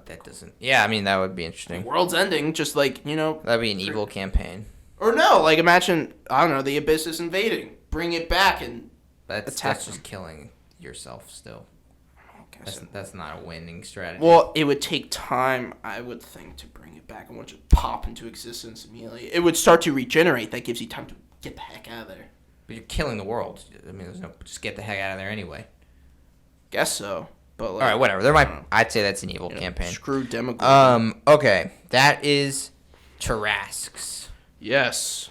Speaker 2: That doesn't. Yeah, I mean that would be interesting.
Speaker 1: World's ending, just like
Speaker 2: That'd be an evil campaign.
Speaker 1: Or no, like imagine I don't know, the Abyss is invading, bring it back and
Speaker 2: That's just killing yourself still. That's not a winning strategy.
Speaker 1: Well, it would take time, I would think, to bring it back and won't just pop into existence immediately. It would start to regenerate. That gives you time to get the heck out of there.
Speaker 2: But you're killing the world. I mean, there's no just get the heck out of there anyway.
Speaker 1: Guess so, but like,
Speaker 2: all right, whatever. I'd say that's an evil campaign.
Speaker 1: Screw Demogorgon.
Speaker 2: Okay, that is Tarrasques.
Speaker 1: Yes.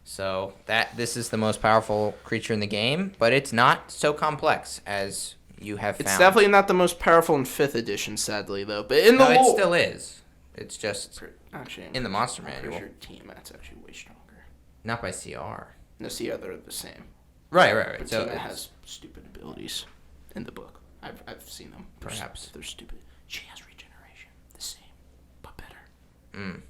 Speaker 2: So this is the most powerful creature in the game, but it's not so complex as you have found.
Speaker 1: It's definitely not the most powerful in 5th edition, sadly, though. But in the
Speaker 2: it still is. It's just
Speaker 1: actually
Speaker 2: in the monster manual.
Speaker 1: Your team, that's actually way stronger.
Speaker 2: Not by CR.
Speaker 1: No, CR, they're the same.
Speaker 2: Right.
Speaker 1: But so it has stupid abilities in the book. I've seen them.
Speaker 2: Perhaps
Speaker 1: they're stupid. She has regeneration, the same, but better.